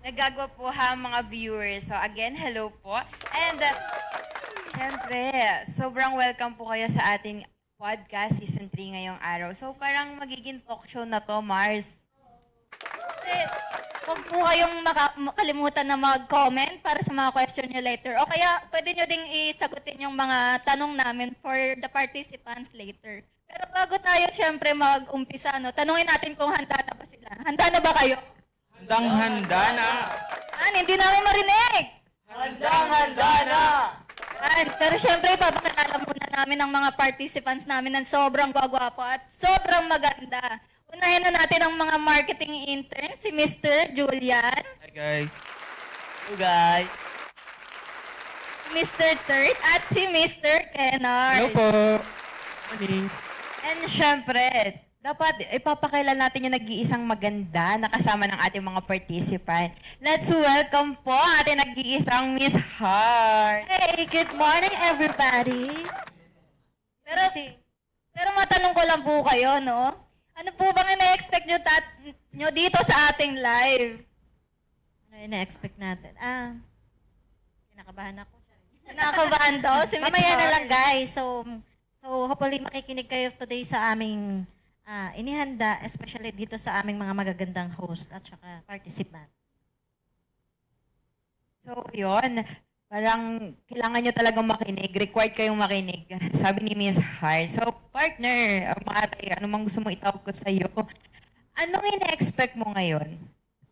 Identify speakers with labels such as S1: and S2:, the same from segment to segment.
S1: nagagawa po ha mga viewers. So again, hello po. And syempre, sobrang welcome po kayo sa ating podcast season 3 ngayong araw. So parang magiging talk show na to, Mars.
S2: Kasi huwag po kayong makalimutan na mag-comment para sa mga question nyo later. O kaya pwede nyo ding isagutin yung mga tanong namin for the participants later. Pero bago tayo syempre mag-umpisa, tanungin natin kung handa na ba sila. Handa na ba kayo?
S3: Handang-handa na.
S2: Hindi namin marinig!
S3: Handang-handa na.
S2: Pero syempre, ipapakilala muna namin ang mga participants namin ng sobrang gwagwapo at sobrang maganda. Unahin na natin ang mga marketing intern, si Mr. Julian,
S3: Hi guys.
S4: Hello guys.
S2: si Mr. Turt, at si Mr. Kennard.
S3: Hello po. Morning.
S1: And syempre, dapat ipapakilala natin yung nag-iisang maganda na kasama ng ating mga participant. Let's welcome po ang ating nag-iisang Miss Heart.
S5: Hey, good morning everybody.
S2: Pero matanong ko lang po kayo, no? Ano po bang ina-expect nyo dito sa ating live?
S5: Ano ina-expect natin? Kinakabahan ako.
S2: Nakakabahan daw si Miss
S5: Mamaya na
S2: Heart.
S5: lang guys. So hopefully makikinig kayo today sa aming inihanda, especially dito sa aming mga magagandang host at saka participant.
S1: So, yun. Parang kailangan nyo talagang makinig. Required kayong makinig. Sabi ni Miss Heart. So, partner, Mare, ano mang gusto mo itawag ko sa'yo? Anong ina-expect mo ngayon?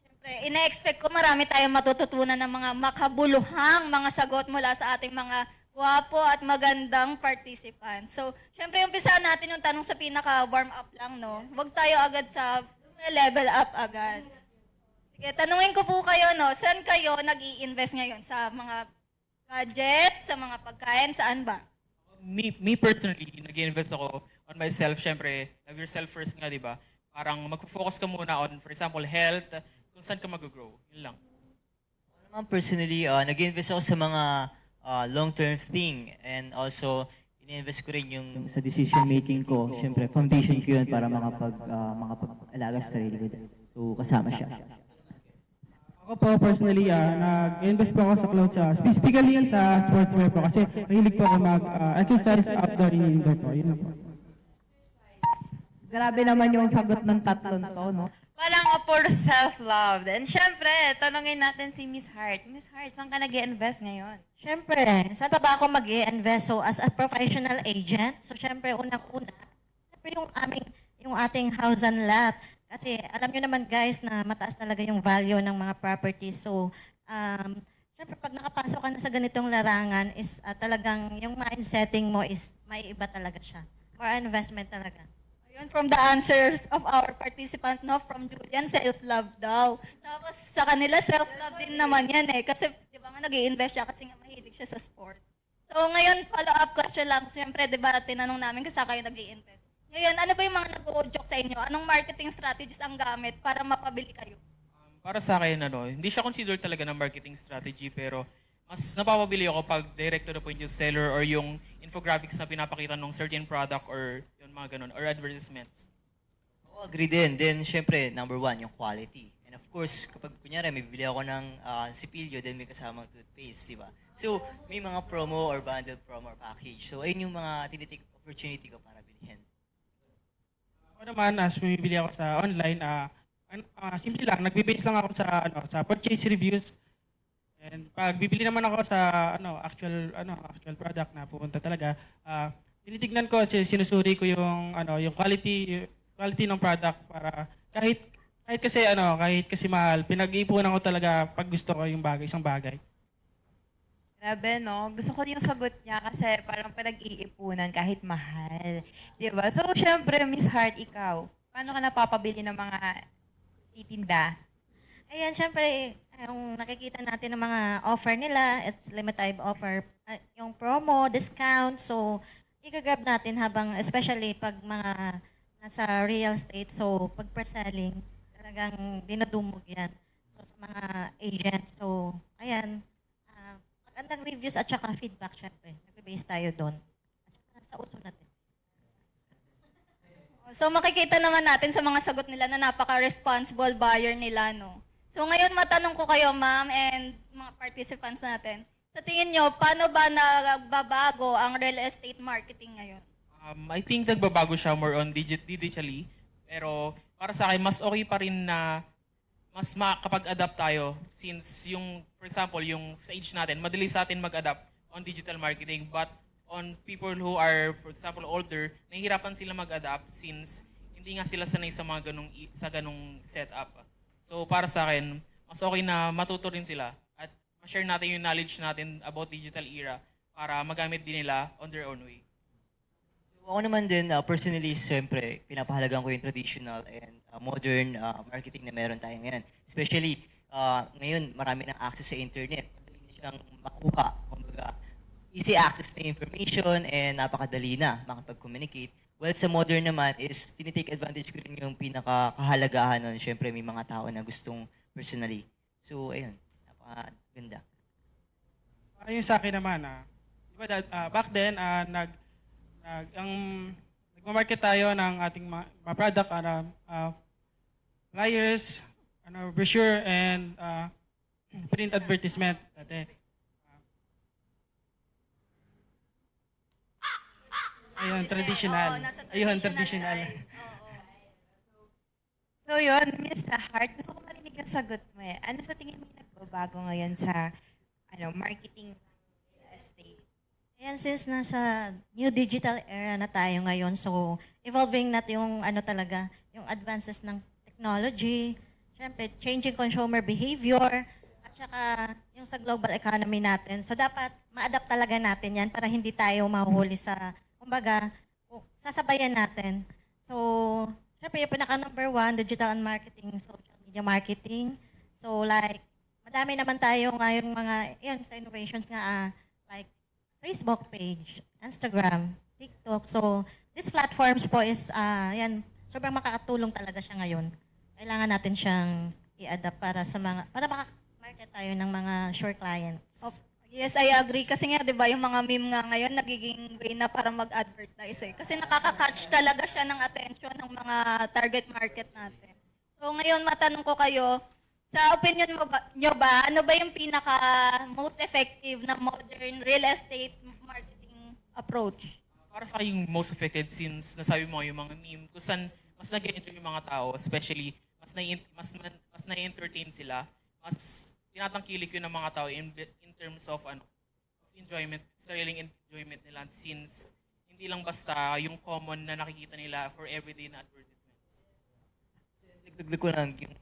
S2: Siyempre, ina-expect ko marami tayong matututunan ng mga makabuluhang mga sagot mula sa ating mga gwapo at magandang participants. So, syempre, umpisahan natin yung tanong sa pinaka-warm up lang, no? Huwag tayo agad sa level up agad. Sige, tanungin ko po kayo, no? Saan kayo nag-i-invest ngayon? Sa mga gadgets, sa mga pagkain, saan ba?
S3: Me personally, nag-invest ako on myself. Syempre, love yourself first nga, di ba? Parang mag-focus ka muna on, for example, health, kung saan ka mag-grow. Yun lang.
S4: Ako naman personally, nag-invest ako sa mga long-term thing and also in-invest ko rin yung
S6: sa decision making ko, syempre foundation ko yun para makapag-alaga sa sarili ko. So kasama siya.
S7: Ako po personally, nag-invest po ako sa clothes, specifically sa sportswear po kasi mahilig po ako mag-exercise outdoor and indoor po. Yun na po.
S1: Grabe naman yung sagot ng tatlong to, no? Parang for self-love. And syempre, tanongin natin si Miss Heart. Miss Heart, saan ka nag-invest ngayon?
S5: Syempre, saan pa ba ako mag-i-invest? So as a professional agent, so syempre unang-una, syempre yung ating house and lot. Kasi alam nyo naman guys na mataas talaga yung value ng mga properties. So, syempre pag nakapasok ka na sa ganitong larangan is talagang yung mindsetting mo is may iba talaga siya. More investment talaga.
S2: Ayun, from the answers of our participant, no, from Julian, self-love daw. Tapos sa kanila, self-love din naman yan eh. Kasi, di ba nga, nag-i-invest siya kasi nga mahilig siya sa sport. So ngayon, follow-up question lang. Siyempre, di ba, tinanong namin kasi kayo nag-i-invest. Ngayon, ano ba yung mga nag-o-joke sa inyo? Anong marketing strategies ang gamit para mapabili kayo?
S3: Para sa akin, hindi siya considered talaga ng marketing strategy, pero mas napapabili ako pag direct to the point yung seller or yung infographics na pinapakita ng certain product or yung mga ganun, or advertisements.
S4: ako agree din. Then syempre, number one, yung quality. And of course, kapag kunyari may bibili ako ng sipilyo, then may kasamang toothpaste, di ba? So, may mga promo or bundle promo or package. So, ayun yung mga tinitake opportunity ko para bilhin.
S7: Ako naman, as bumibili ako sa online, simple lang, nagbe-base lang ako sa purchase reviews. And pag bibili naman ako sa actual product na pupunta talaga, tinitignan ko, sinusuri ko yung quality ng product para kahit kasi mahal, pinag-iipunan ko talaga pag gusto ko yung isang bagay.
S1: Grabe, no? Gusto ko yung sagot niya kasi parang pinag-iipunan kahit mahal. Di ba? So, syempre, Miss Heart, ikaw, paano ka napapabili ng mga itinda?
S5: Ayan, syempre, yung nakikita natin ng mga offer nila, it's limited offer, yung promo, discount, so i-grab natin habang, especially pag mga nasa real estate, so pag per-selling, talagang dinadumog yan. So sa mga agents, so ayan, magandang reviews at saka feedback, syempre. Nagbe-base tayo doon. At saka sa uso natin.
S2: So makikita naman natin sa mga sagot nila na napaka-responsible buyer nila, no? So ngayon matanong ko kayo, ma'am, and mga participants natin. Sa tingin nyo, paano ba nagbabago ang real estate marketing ngayon?
S3: I think nagbabago siya more on digitally. Pero para sa akin, mas okay pa rin na mas makapag-adapt tayo since yung, for example, yung sa age natin, madali sa atin mag-adapt on digital marketing. But on people who are, for example, older, nahihirapan sila mag-adapt since hindi nga sila sanay sa mga ganung setup. So para sa akin, mas okay na matuto rin sila at ma-share natin yung knowledge natin about digital era para magamit din nila on their own way.
S4: So, ako naman din, personally, siyempre, pinapahalagan ko yung traditional and modern marketing na meron tayo ngayon. Especially, ngayon, marami ng access sa internet. Madali na siyang makuha. Kumbaga, easy access na information and napakadali na makapag-communicate. Well, sa modern naman is tinitake advantage ko rin yung pinakahalagahan nun. Siyempre, may mga tao na gustong personally. So, ayun, napakaganda.
S7: Yung sa akin naman, di ba, back then, nagmamarket tayo ng ating mga product, flyers, brochure, and print advertisement. Dati. Ayun, traditional.
S2: Oo, nasa
S7: Ayun,
S2: traditional
S7: traditional.
S2: side. Oo.
S1: So yun, Miss Hart, gusto ko marinig ang sagot mo eh. Ano sa tingin mo yung nagbabago ngayon sa marketing real estate?
S5: Ayan, since nasa new digital era na tayo ngayon, so evolving na yung talaga, yung advances ng technology, syempre changing consumer behavior, at saka yung sa global economy natin. So dapat ma-adapt talaga natin yan para hindi tayo mahuhuli sa, kumbaga, sasabayan natin. So, syempre yung pinaka-number one, digital and marketing, social media marketing. So like, madami naman tayo ngayong mga, yun, sa innovations nga, like Facebook page, Instagram, TikTok. So, these platforms po is, yan, sobrang makakatulong talaga siya ngayon. Kailangan natin siyang i-adapt para maka-market tayo ng mga sure clients.
S2: Yes, I agree. Kasi nga, di ba, yung mga meme nga ngayon, nagiging way na para mag-advertise eh. Kasi nakaka-catch talaga siya ng attention ng mga target market natin. So ngayon, matanong ko kayo, sa opinion nyo ba, ano ba yung pinaka most effective na modern real estate marketing approach?
S3: Para sa akin, yung most affected since nasabi mo yung mga meme, kung saan mas nag-enjoy yung mga tao, especially mas na-entertain sila, mas tinatangkilik yun ng mga tao in terms of enjoyment, sariling enjoyment nila since hindi lang basta yung common na nakikita nila for everyday na advertisements.
S4: Dagdag ko lang yung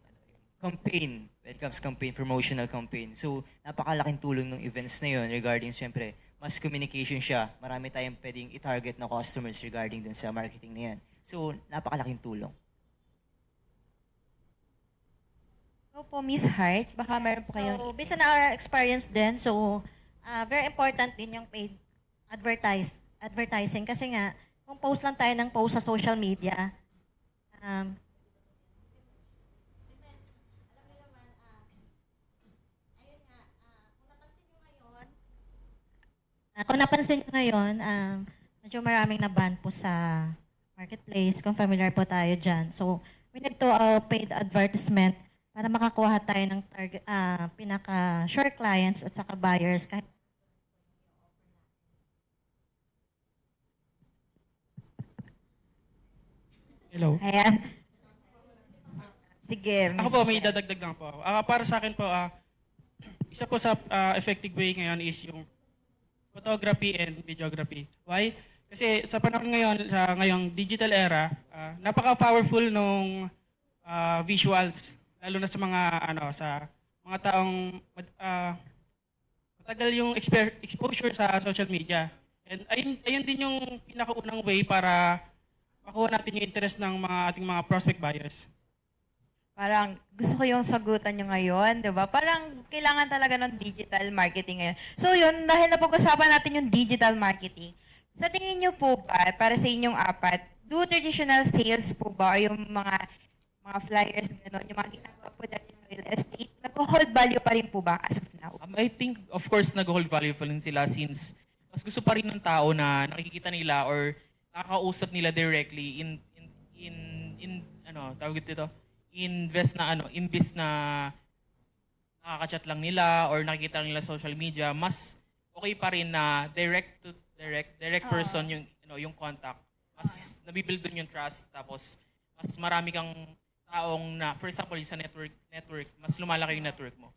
S4: campaign, when it comes campaign, promotional campaign. So, napakalaking tulong ng events na yun regarding, syempre, mas communication siya. Marami tayong pwedeng i-target na customers regarding dun sa marketing na yan. So, napakalaking tulong.
S1: So po, Miss Hart, baka meron po kayong...
S5: So, based on our experience din, so, very important din yung paid advertising. Kasi nga, kung post lang tayo ng post sa social media, kung napansin nyo ngayon, medyo maraming na-ban po sa marketplace, kung familiar po tayo dyan. So, we need to paid advertisement para makakuha tayo ng target, pinaka-sure clients at saka buyers. Kahit
S7: Hello.
S1: Ayan. Sige,
S7: Ako
S1: Miss
S7: po, may dadagdag lang po ako. Para sa akin po, isa po sa effective way ngayon is yung photography and videography. Why? Kasi sa panahon ngayon, sa ngayong digital era, napaka-powerful nung visuals, lalo na sa mga sa mga taong matagal yung exposure sa social media. And ayun din yung pinakaunang way para makuha natin yung interest ng mga ating mga prospect buyers.
S1: Parang gusto ko yung sagutan nyo ngayon, di ba? Parang kailangan talaga ng digital marketing ngayon. So yun, dahil napag-usapan natin yung digital marketing, sa tingin nyo po ba, para sa inyong apat, do traditional sales po ba o yung mga flyers, gano'n, yung mga ginagawa po dati ng real estate, nag-hold value pa rin po ba as of now?
S3: I think, of course, nag-hold value pa rin sila since mas gusto pa rin ng tao na nakikita nila or nakakausap nila directly imbis na nakaka-chat lang nila or nakikita lang nila sa social media, mas okay pa rin na direct person yung yung contact. Mas nabibuild dun yung trust, tapos mas marami kang taong na, for example, yung sa network, mas lumalaki yung network mo.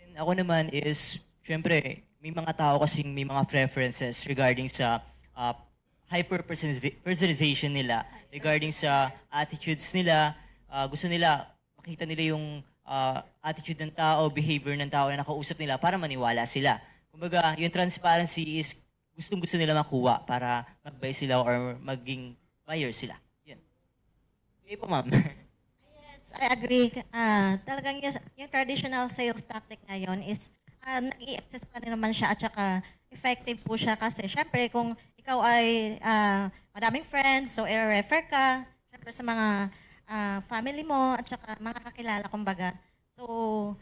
S4: And ako naman is, syempre, may mga tao kasing may mga preferences regarding sa hyper-personalization nila, regarding sa attitudes nila. Gusto nila, makita nila yung attitude ng tao, behavior ng tao na nakausap nila para maniwala sila. Kumbaga, yung transparency is gustong-gusto nila makuha para mag-buy sila or maging buyer sila. Yan. Okay po, ma'am.
S5: Yes, I agree. Talagang yung traditional sales tactic ngayon is nag-i-access pa rin naman siya at saka effective po siya kasi syempre kung ikaw ay madaming friends, so i-refer ka syempre sa mga family mo at saka mga kakilala kumbaga. So,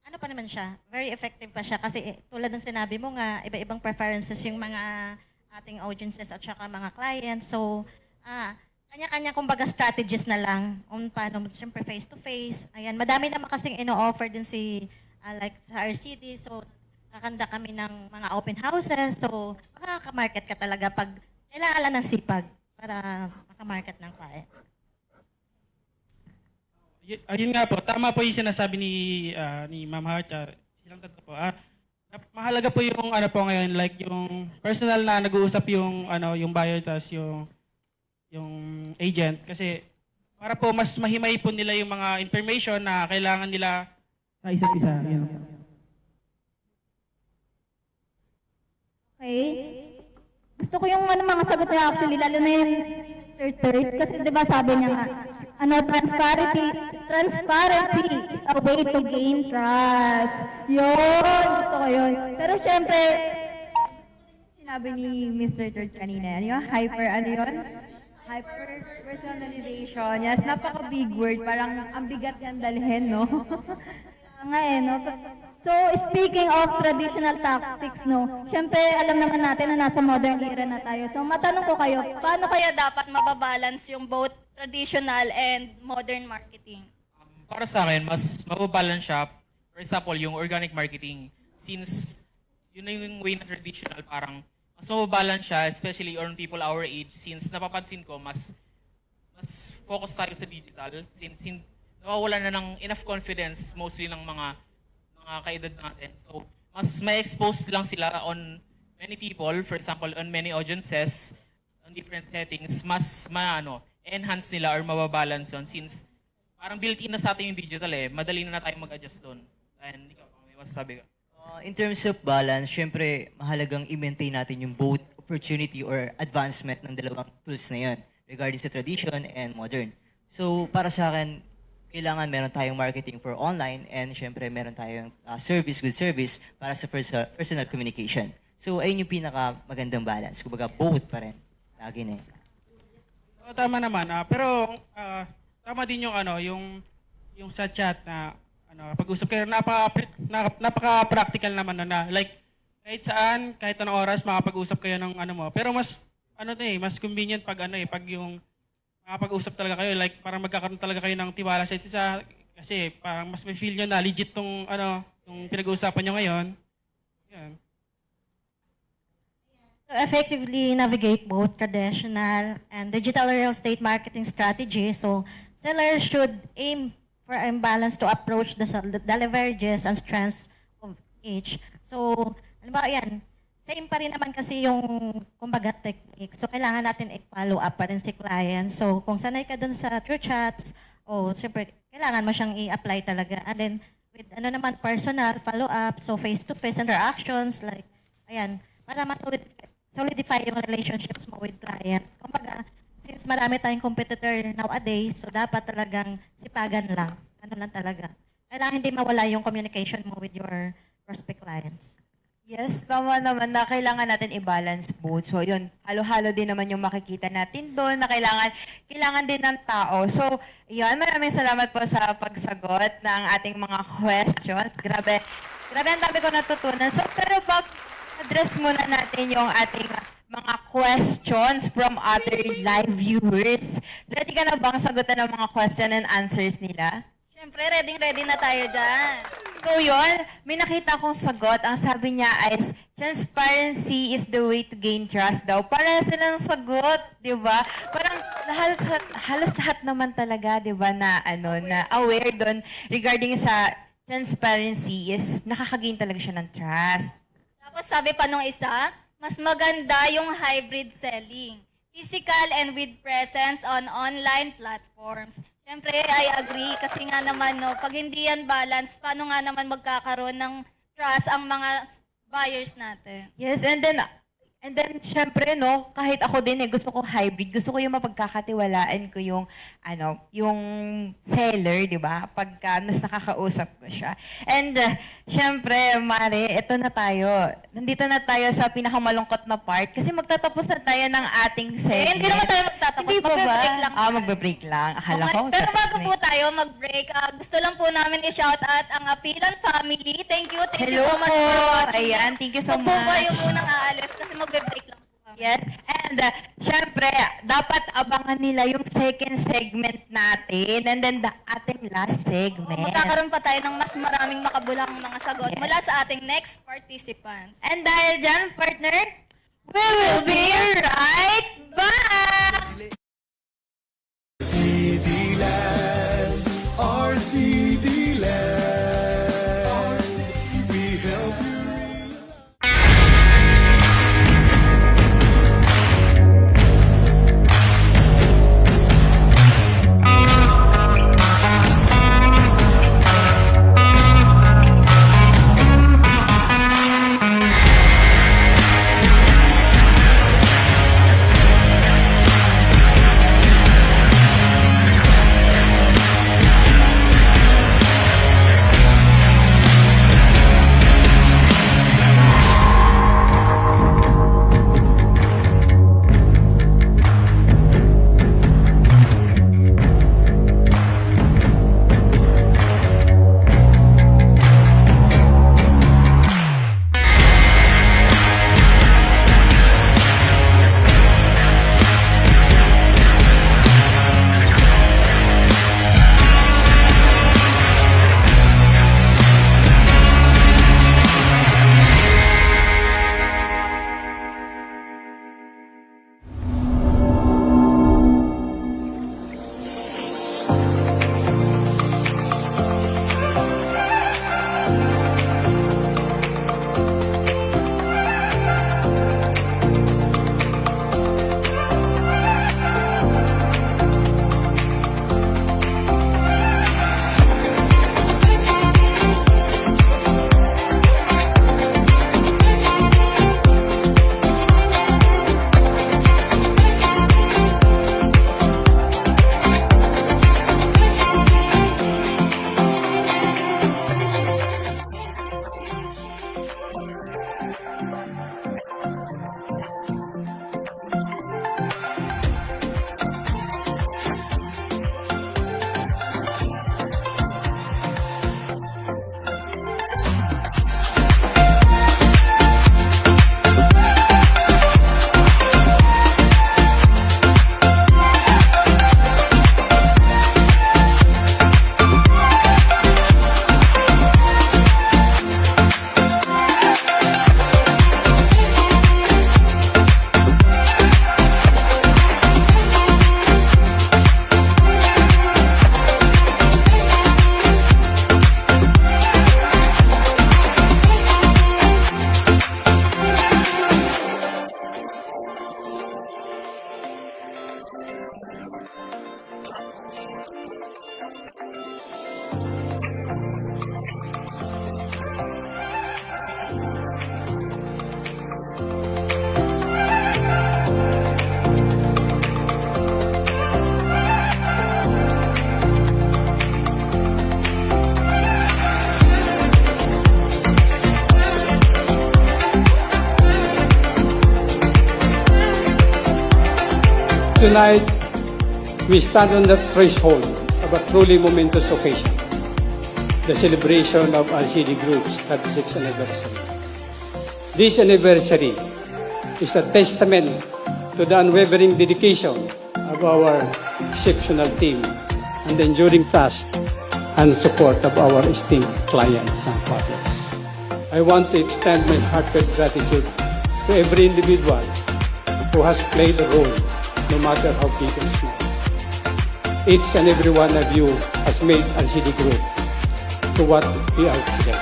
S5: ano pa naman siya? Very effective pa siya kasi tulad ng sinabi mo nga, iba-ibang preferences yung mga ating audiences at saka mga clients. So, kanya-kanya kumbaga strategies na lang kung paano, siyempre face-to-face. Ayan, madami naman kasing ino-offer din si, like sa RCD. So, kakanda kami ng mga open houses. So, makaka-market ka talaga pag kailangan lang ng sipag para makamarket ng client.
S7: Ayun nga po, tama po yung sinasabi ni Ma'am Heart. Silang tatlo po. Mahalaga po yung ano po ngayon, like yung personal na nag-uusap yung yung buyer tas yung agent kasi para po mas mahimay po nila yung mga information na kailangan nila sa isa't isa. Yun.
S2: Okay. Gusto ko yung mga sagot niya actually, lalo na yung third. Kasi di ba sabi niya nga, transparency is a way to gain trust. Yun, gusto ko yun. Pero syempre,
S1: Sinabi ni Mr. Third kanina, yung hyper-personalization. Yes, napaka-big word. Parang ang bigat yan dalhin, no?
S2: nga no? So, speaking of traditional tactics, no? Syempre, alam naman natin na nasa modern era na tayo. So, matanong ko kayo, paano kaya dapat mababalance yung both traditional and modern marketing?
S3: Para sa akin, mas mababalance siya. For example, yung organic marketing. Since yun na yung way na traditional, parang mas mababalance siya, especially on people our age. Since napapansin ko, mas focus tayo sa digital. Since nawawala na ng enough confidence, mostly ng mga kaedad natin. So, mas may expose lang sila on many people, for example, on many audiences, on different settings, mas enhance nila or mababalance yun since parang built-in na sa atin yung digital madali na tayo mag-adjust doon. And ikaw, may masasabi ka?
S4: In terms of balance, syempre, mahalagang i-maintain natin yung both opportunity or advancement ng dalawang tools na yan regarding sa tradition and modern. So, para sa akin, kailangan meron tayong marketing for online and syempre meron tayong good service para sa personal communication. So, ayun yung pinaka-magandang balance. Kumbaga, both pa rin. Lagi na yun.
S7: Tama naman. Pero tama din yung yung sa chat na pag-usap kayo, napaka-practical naman na like kahit saan, kahit anong oras makapag-usap kayo ng mo. Pero mas mas convenient pag pag yung makapag-usap talaga kayo, like parang magkakaroon talaga kayo ng tiwala sa isa't isa kasi parang mas may feel nyo na legit tong yung pinag-uusapan nyo ngayon. Yan.
S5: To effectively navigate both traditional and digital real estate marketing strategies, so sellers should aim for a balance to approach the leverages and strengths of each. So, ano ba yan? Same pa rin naman kasi yung kumbaga technique. So, kailangan natin i-follow up pa rin si client. So, kung sanay ka dun sa true chats, siyempre, kailangan mo siyang i-apply talaga. And then, with naman, personal follow-up, so face-to-face interactions, like, ayan, para solidify yung relationships mo with clients. Kumbaga, since marami tayong competitor nowadays, so dapat talagang sipagan lang. Ano lang talaga. Kailangan hindi mawala yung communication mo with your prospect clients.
S1: Yes, tama naman na kailangan natin i-balance both. So, yun, halo-halo din naman yung makikita natin doon na kailangan din ng tao. So, yun, maraming salamat po sa pagsagot ng ating mga questions. Grabe, ang dami ko natutunan. So, pero address muna natin yung ating mga questions from other live viewers. Ready ka na bang sagutan ng mga question and answers nila?
S2: Siyempre, ready na tayo dyan.
S1: So yun, may nakita akong sagot. Ang sabi niya is, transparency is the way to gain trust daw. Para silang sagot, di ba? Parang halos lahat naman talaga, di ba, na, na aware doon regarding sa transparency is nakakagain talaga siya ng trust.
S2: Tapos sabi pa nung isa, mas maganda yung hybrid selling. Physical and with presence on online platforms. Siyempre, I agree kasi nga naman, no, pag hindi yan balance, paano nga naman magkakaroon ng trust ang mga buyers natin?
S1: Yes, and then syempre, no, kahit ako din gusto ko hybrid. Gusto ko yung mapagkakatiwalaan ko yung, yung seller, di ba? Pagka mas nakakausap ko siya. And, syempre, Mare, eto na tayo. Nandito na tayo sa pinakamalungkot na part kasi magtatapos na tayo ng ating segment.
S2: Hindi naman tayo magtatapos.
S1: Hindi pa ba?
S2: Magbe-break lang tayo.
S1: Magbe-break lang. Akala
S2: Okay,
S1: ko.
S2: pero
S1: tapos
S2: bago
S1: na
S2: po
S1: eh.
S2: tayo mag-break, gusto lang po namin i-shout out ang Apilan family. Thank you
S1: Hello
S2: so much
S1: po.
S2: for watching.
S1: Ayan, thank you so
S2: Huwag po kayo
S1: much.
S2: munang aalis kasi magbe-break lang po kami.
S1: Yes. And, syempre, dapat abangan nila yung second segment natin and then the ating last segment.
S2: Magkakaroon pa tayo ng mas maraming makabulang mga sagot
S1: Yes.
S2: mula sa ating next participants.
S1: And dahil dyan, partner, we will be right back!
S8: RCD Land, RCD Land, we help you.
S9: Tonight, we stand on the threshold of a truly momentous occasion, the celebration of RCD Group's 36th anniversary. This anniversary is a testament to the unwavering dedication of our exceptional team and the enduring trust and support of our esteemed clients and partners. I want to extend my heartfelt gratitude to every individual who has played a role, no matter how big or small. Each and every one of you has made RCD Group to what we are today.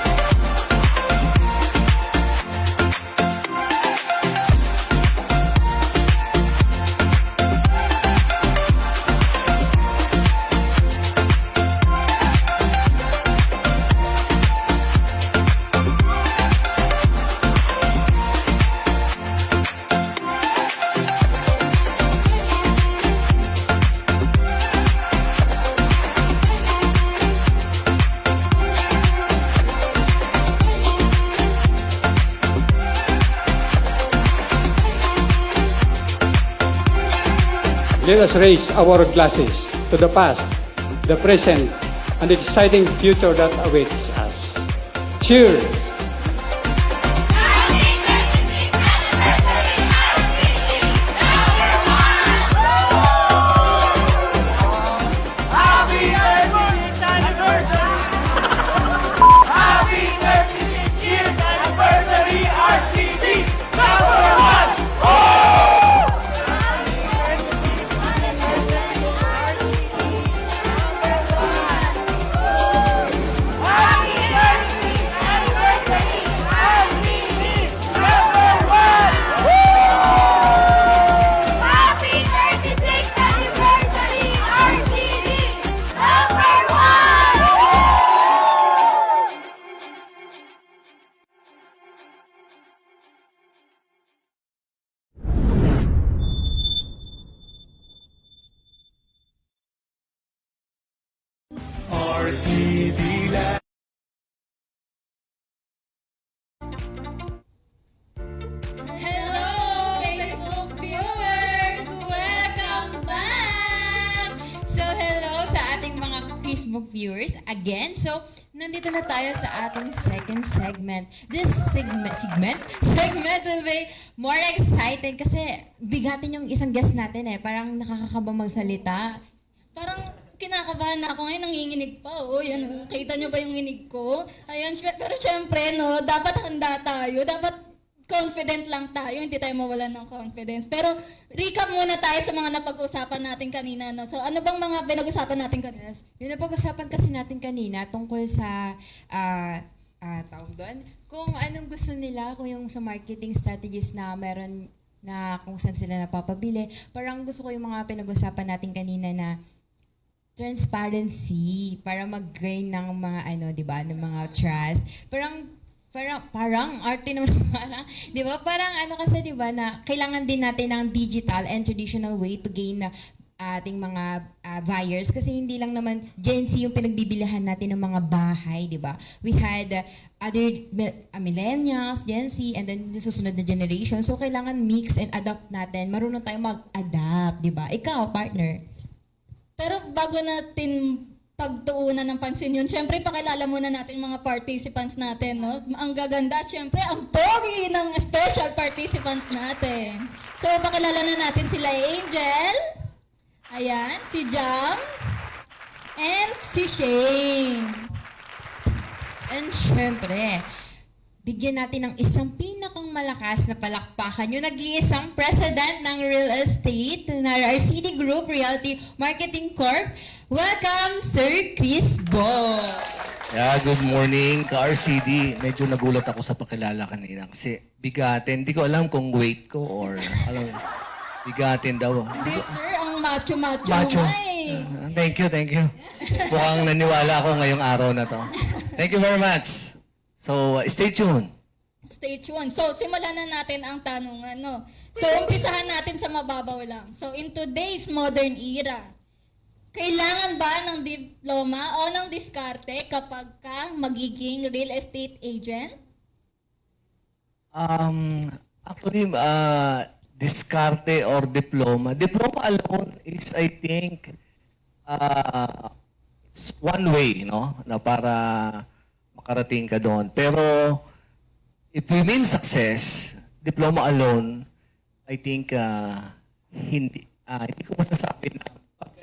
S9: Let us raise our glasses to the past, the present, and the exciting future that awaits us. Cheers!
S8: RCD Land.
S10: Hello, Facebook viewers! Welcome back! So, hello sa ating mga Facebook viewers again. So, nandito na tayo sa ating second segment. This segment will be more exciting kasi bigatin yung isang guest natin eh. Parang nakakakabang magsalita.
S2: Parang kinakabahan na ako ngayon, nanginginig pa. Oh, yan, oh. Kita nyo ba yung nginig ko? Ayan, pero syempre, no, dapat handa tayo. Dapat confident lang tayo. Hindi tayo mawalan ng confidence. Pero recap muna tayo sa mga napag-usapan natin kanina. No? So, ano bang mga pinag-usapan natin kanina?
S1: Yung napag-usapan kasi natin kanina tungkol sa tawag doon, kung anong gusto nila, kung yung sa marketing strategies na meron na kung saan sila napapabili. Parang gusto ko yung mga pinag-usapan natin kanina na transparency para mag-gain ng mga di ba, ng mga trust. Parang arte naman pala. 'Di ba? Parang kasi 'di ba na kailangan din natin ng digital and traditional way to gain ating mga buyers kasi hindi lang naman Gen Z yung pinagbibilihan natin ng mga bahay, 'di ba? We had other millennials, Gen Z, and then yung susunod na generation. So kailangan mix and adapt natin. Marunong tayong mag-adapt, 'di ba? Ikaw, partner.
S2: Pero bago natin pagtuunan ng pansin yun, syempre pakilala muna natin mga participants natin, no? Ang gaganda, syempre, ang pogi ng special participants natin. So, pakilala na natin sila Angel, ayan, si Jam, and si Shane.
S1: And syempre, bigyan natin ng isang pinakang malakas na palakpakan yung nag-iisang president ng real estate na RCD Group Realty Marketing Corp. Welcome, Sir Chris Bo.
S11: Yeah, good morning ka-RCD. Medyo nagulat ako sa pakilala kanina kasi bigatin. Hindi ko alam kung weight ko or alam mo, bigatin daw.
S2: Hindi, sir, ang macho-macho
S11: Macho.
S2: mo eh.
S11: Thank you. Mukhang naniwala ako ngayong araw na to. Thank you very much. So, stay tuned.
S2: Stay tuned. So, simulan na natin ang tanungan, no? So, umpisahan natin sa mababaw lang. So, in today's modern era, kailangan ba ng diploma o ng diskarte kapag ka magiging real estate agent?
S11: Actually, diskarte or diploma. Diploma alone is, I think, it's one way, no? Na para makarating ka doon. Pero if we mean success, diploma alone, I think hindi ko masasabi na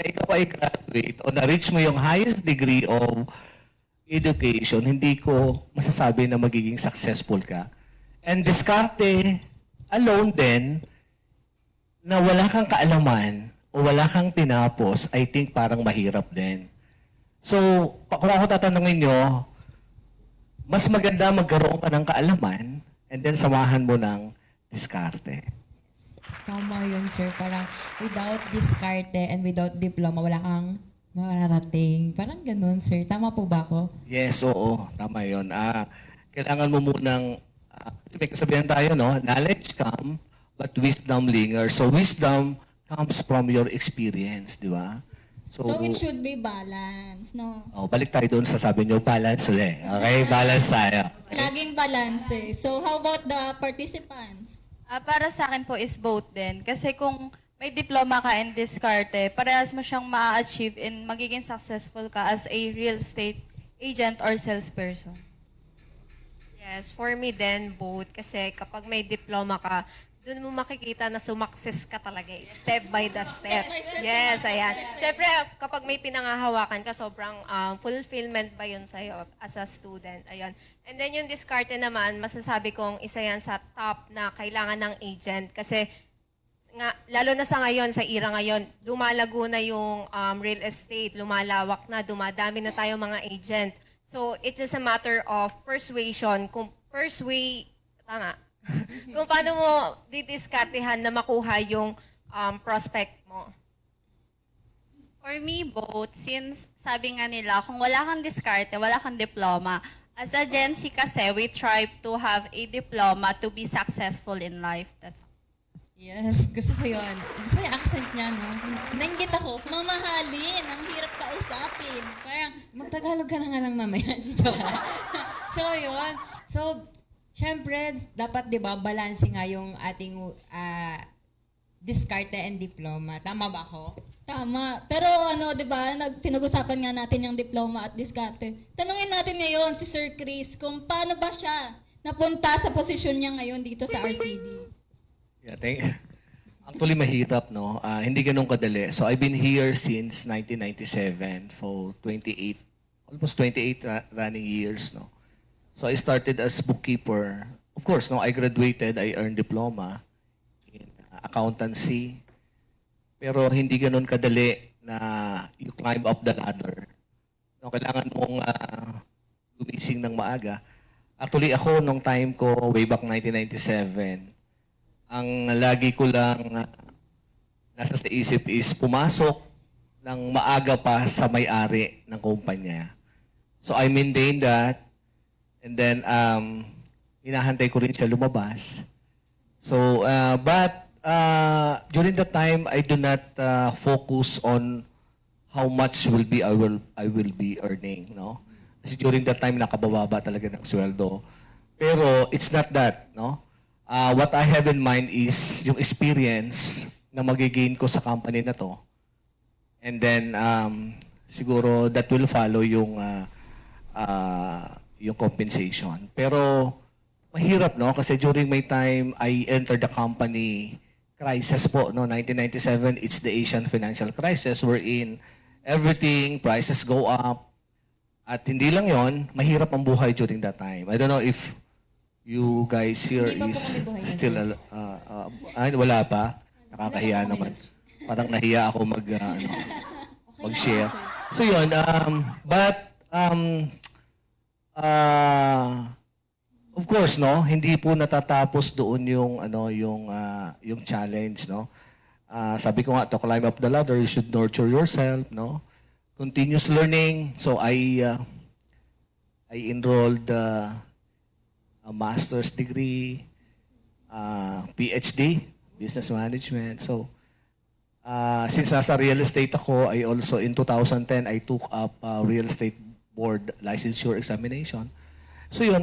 S11: kaya ikaw ay graduate o na-reach mo yung highest degree of education, hindi ko masasabi na magiging successful ka. And diskarte alone din, na wala kang kaalaman o wala kang tinapos, I think parang mahirap din. So, kung ako tatanungin nyo, mas maganda magkaroon ka ng kaalaman and then samahan mo ng diskarte.
S10: Tama yun, sir. Parang without diskarte and without diploma, wala kang mararating. Parang ganun, sir. Tama po ba ako?
S11: Yes, oo. Tama yun. Kailangan mo munang, kasi may kasabihan tayo, no? Knowledge come, but wisdom lingers. So wisdom comes from your experience, di ba?
S10: So it should be balance, no?
S11: Balik tayo doon sa sabi nyo, balance ulit. Okay? Balance tayo.
S10: Laging balance eh. So how about the participants?
S12: Para sa akin po is both din. Kasi kung may diploma ka in diskarte, parehas mo siyang ma-achieve in magiging successful ka as a real estate agent or salesperson.
S13: Yes, for me then both. Kasi kapag may diploma ka, doon mo makikita na sumakses ka talaga. Step by the step. Yes, ayan. Siyempre, kapag may pinangahawakan ka, sobrang fulfillment ba yun sa'yo as a student. Ayan. And then yung diskarte naman, masasabi kong isa yan sa top na kailangan ng agent. Kasi nga, lalo na sa ngayon, sa era ngayon, lumalago na yung real estate, lumalawak na, dumadami na tayo mga agent. So, it is a matter of persuasion. Kung tama. Kung paano mo didiskartehan na makuha yung prospect mo.
S12: For me, both. Since sabi nga nila, kung wala kang diskarte, wala kang diploma. As a Gen Z kasi, we try to have a diploma to be successful in life. That's all.
S10: Yes, gusto ko yun. Gusto ko yung accent niya, no? Nainggit ako. Mamahalin. Ang hirap kausapin. Parang, magtagalog ka na nga lang mamaya. So, yun. So, syempre, dapat, di ba, balance nga yung ating diskarte and diploma. Tama ba ako?
S2: Tama. Pero ano, 'di ba, pinag-usapan nga natin yung diploma at diskarte. Tanungin natin ngayon si Sir Chris kung paano ba siya napunta sa posisyon niya ngayon dito sa RCD.
S11: Yeah, actually mahirap, no? Hindi ganun kadali. So I've been here since 1997 for almost 28 running years, no? So I started as bookkeeper. Of course, no, I graduated, I earned diploma in accountancy. Pero hindi ganun kadali na you climb up the ladder. No, kailangan mong gumising ng maaga. Actually, ako nung time ko, way back 1997, ang lagi ko lang nasa sa isip is pumasok ng maaga pa sa may-ari ng kumpanya. So I maintained that, and then hinahantay ko rin siya lumabas. So, but during that time, I do not focus on how much I will be earning, no? Kasi during that time, nakabababa talaga ng sweldo. Pero it's not that, no? What I have in mind is yung experience na magigain ko sa company na to. And then, siguro that will follow yung compensation. Pero mahirap, no? Kasi during my time, I entered the company crisis po, no? 1997, it's the Asian financial crisis wherein everything, prices go up. At hindi lang yon, mahirap ang buhay during that time. I don't know if you guys here
S10: Hindi pa po
S11: is
S10: kami buhay yan,
S11: still, wala pa. Nakakahiya naman. Parang nahiya ako mag-share. So yun, of course, no, hindi po natatapos doon yung challenge, no. Sabi ko nga, to climb up the ladder, you should nurture yourself, no. Continuous learning. So I enrolled a master's degree, PhD, business management. So since nasa real estate ako, I also in 2010 I took up real estate board licensure examination. So yun,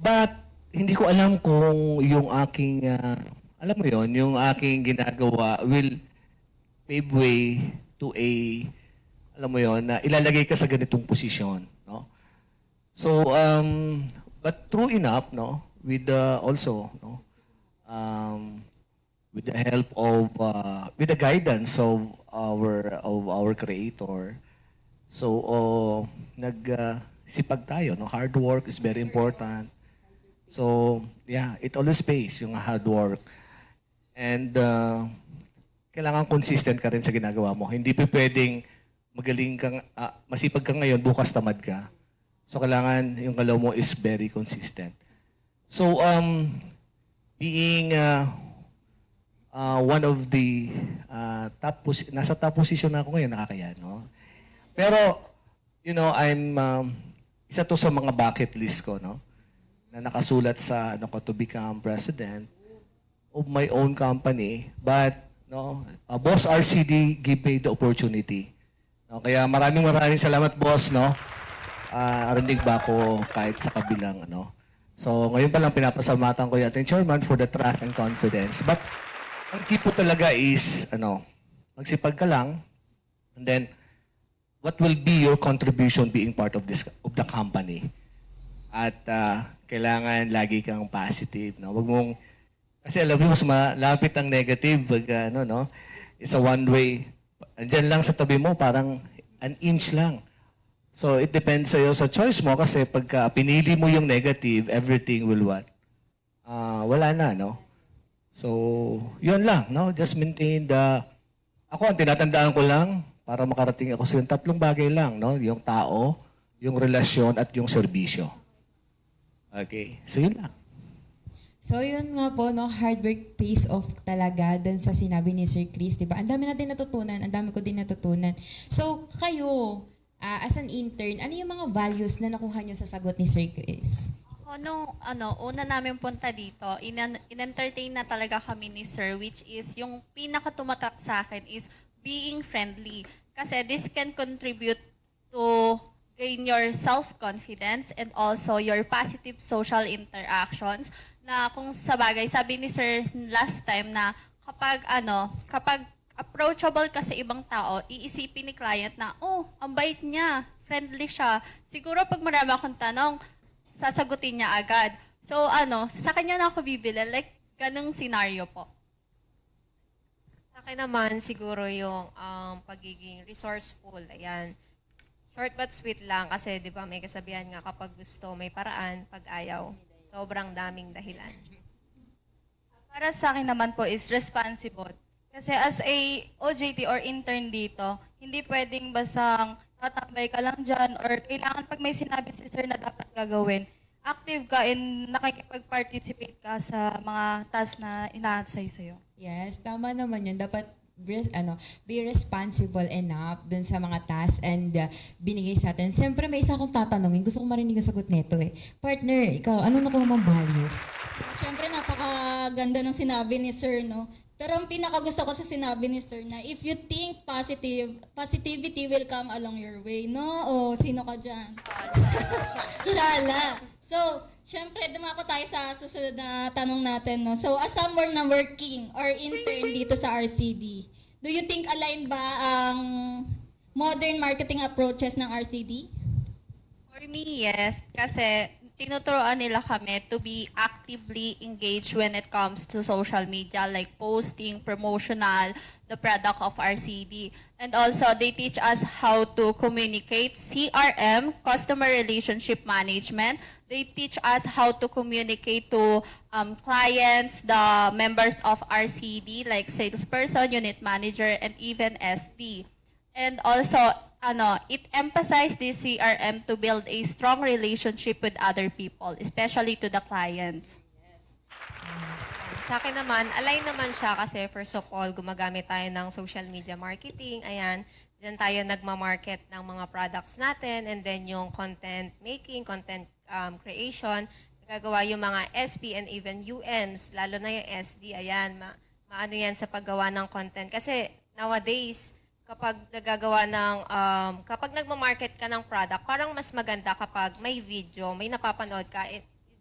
S11: but hindi ko alam kung yung aking, alam mo yun, yung aking ginagawa will pave way to alam mo yun, na ilalagay ka sa ganitong posisyon, no? So, but true enough, no, with also, no, with the help of, with the guidance of our creator. So, sipag tayo, no? Hard work is very important. So, yeah, it always pays yung hard work. And kailangan consistent ka rin sa ginagawa mo. Hindi pa pwedeng magaling kang, masipag ka ngayon, bukas tamad ka. So, kailangan yung galaw mo is very consistent. So, being one of the nasa top position na ako ngayon, nakakaya, no? Pero, you know, isa to sa mga bucket list ko, no? Na nakasulat sa, to become president of my own company. But, no, Boss RCD gave me the opportunity. No? Kaya maraming salamat, boss, no? Arinig ba ako kahit sa kabilang, ano? So, ngayon pa lang pinapasalamatan ko yung ating chairman for the trust and confidence. But, ang key po talaga is, magsipag ka lang, and then, what will be your contribution being part of the company? At kailangan lagi kang positive, no? Wag mong, kasi alam mo, mas malapit ang negative pag, it's a one-way. Andyan lang sa tabi mo, parang an inch lang. So, it depends sa'yo sa choice mo kasi pagka pinili mo yung negative, everything will what? Wala na, no? So, yun lang, no? Just maintain ako, ang tinatandaan ko lang, para makarating ako sa tatlong bagay lang, no? Yung tao, yung relasyon, at yung serbisyo. Okay? So, yun lang.
S10: So, yun nga po, no, hard work pays off talaga dun sa sinabi ni Sir Chris, di ba? Ang dami natin natutunan, ang dami ko din natutunan. So, kayo, as an intern, ano yung mga values na nakuha nyo sa sagot ni Sir Chris?
S12: Una namin punta dito, in-entertain na talaga kami ni Sir, which is yung pinakatumatak sa akin is being friendly. Kasi this can contribute to gain your self-confidence and also your positive social interactions na kung sa bagay, sabi ni Sir last time na kapag approachable ka sa ibang tao, iisipin ni client na, ang bait niya, friendly siya. Siguro pag marami akong tanong, sasagutin niya agad. So sa kanya na ako bibili, like ganung scenario po.
S13: Sa akin naman, siguro yung pagiging resourceful. Ayan. Short but sweet lang kasi di ba may kasabihan nga kapag gusto may paraan, pag ayaw, sobrang daming dahilan.
S14: Para sa akin naman po is responsible. Kasi as a OJT or intern dito, hindi pwedeng basang tatambay ka lang dyan or kailangan pag may sinabi si sir na dapat gagawin, active ka and nakikipag-participate ka sa mga task na ina-assign sa'yo.
S10: Yes, tama naman yun. Dapat be responsible enough dun sa mga tasks and binigay sa atin. Siyempre, may isa akong tatanungin. Gusto ko marinig ang sagot nito eh. Partner, ikaw, ano nakuha mong values?
S2: Siyempre, napakaganda ng sinabi ni Sir, no? Pero ang pinakagusto ko sa sinabi ni Sir na if you think positive, positivity will come along your way, no? O sino ka dyan? Shala. So, syempre, dumako tayo sa susunod na tanong natin, no? So, as someone na working or intern dito sa RCD, do you think aligned ba ang modern marketing approaches ng RCD?
S12: For me, yes. Kasi tinuturoan nila kami to be actively engaged when it comes to social media, like posting, promotional, the product of RCD. And also, they teach us how to communicate, CRM, customer relationship management. They teach us how to communicate to clients, the members of RCD, like salesperson, unit manager, and even SD. And also, it emphasized the CRM to build a strong relationship with other people, especially to the clients.
S13: Sa akin naman, align naman siya kasi first of all, gumagamit tayo ng social media marketing. Ayan, dyan tayo nagmamarket ng mga products natin and then yung content making, content creation, nagagawa yung mga SP and even UMs, lalo na yung SD. Ayan, maano yan sa paggawa ng content. Kasi nowadays, kapag nagagawa ng, kapag nagmamarket ka ng product, parang mas maganda kapag may video, may napapanood ka,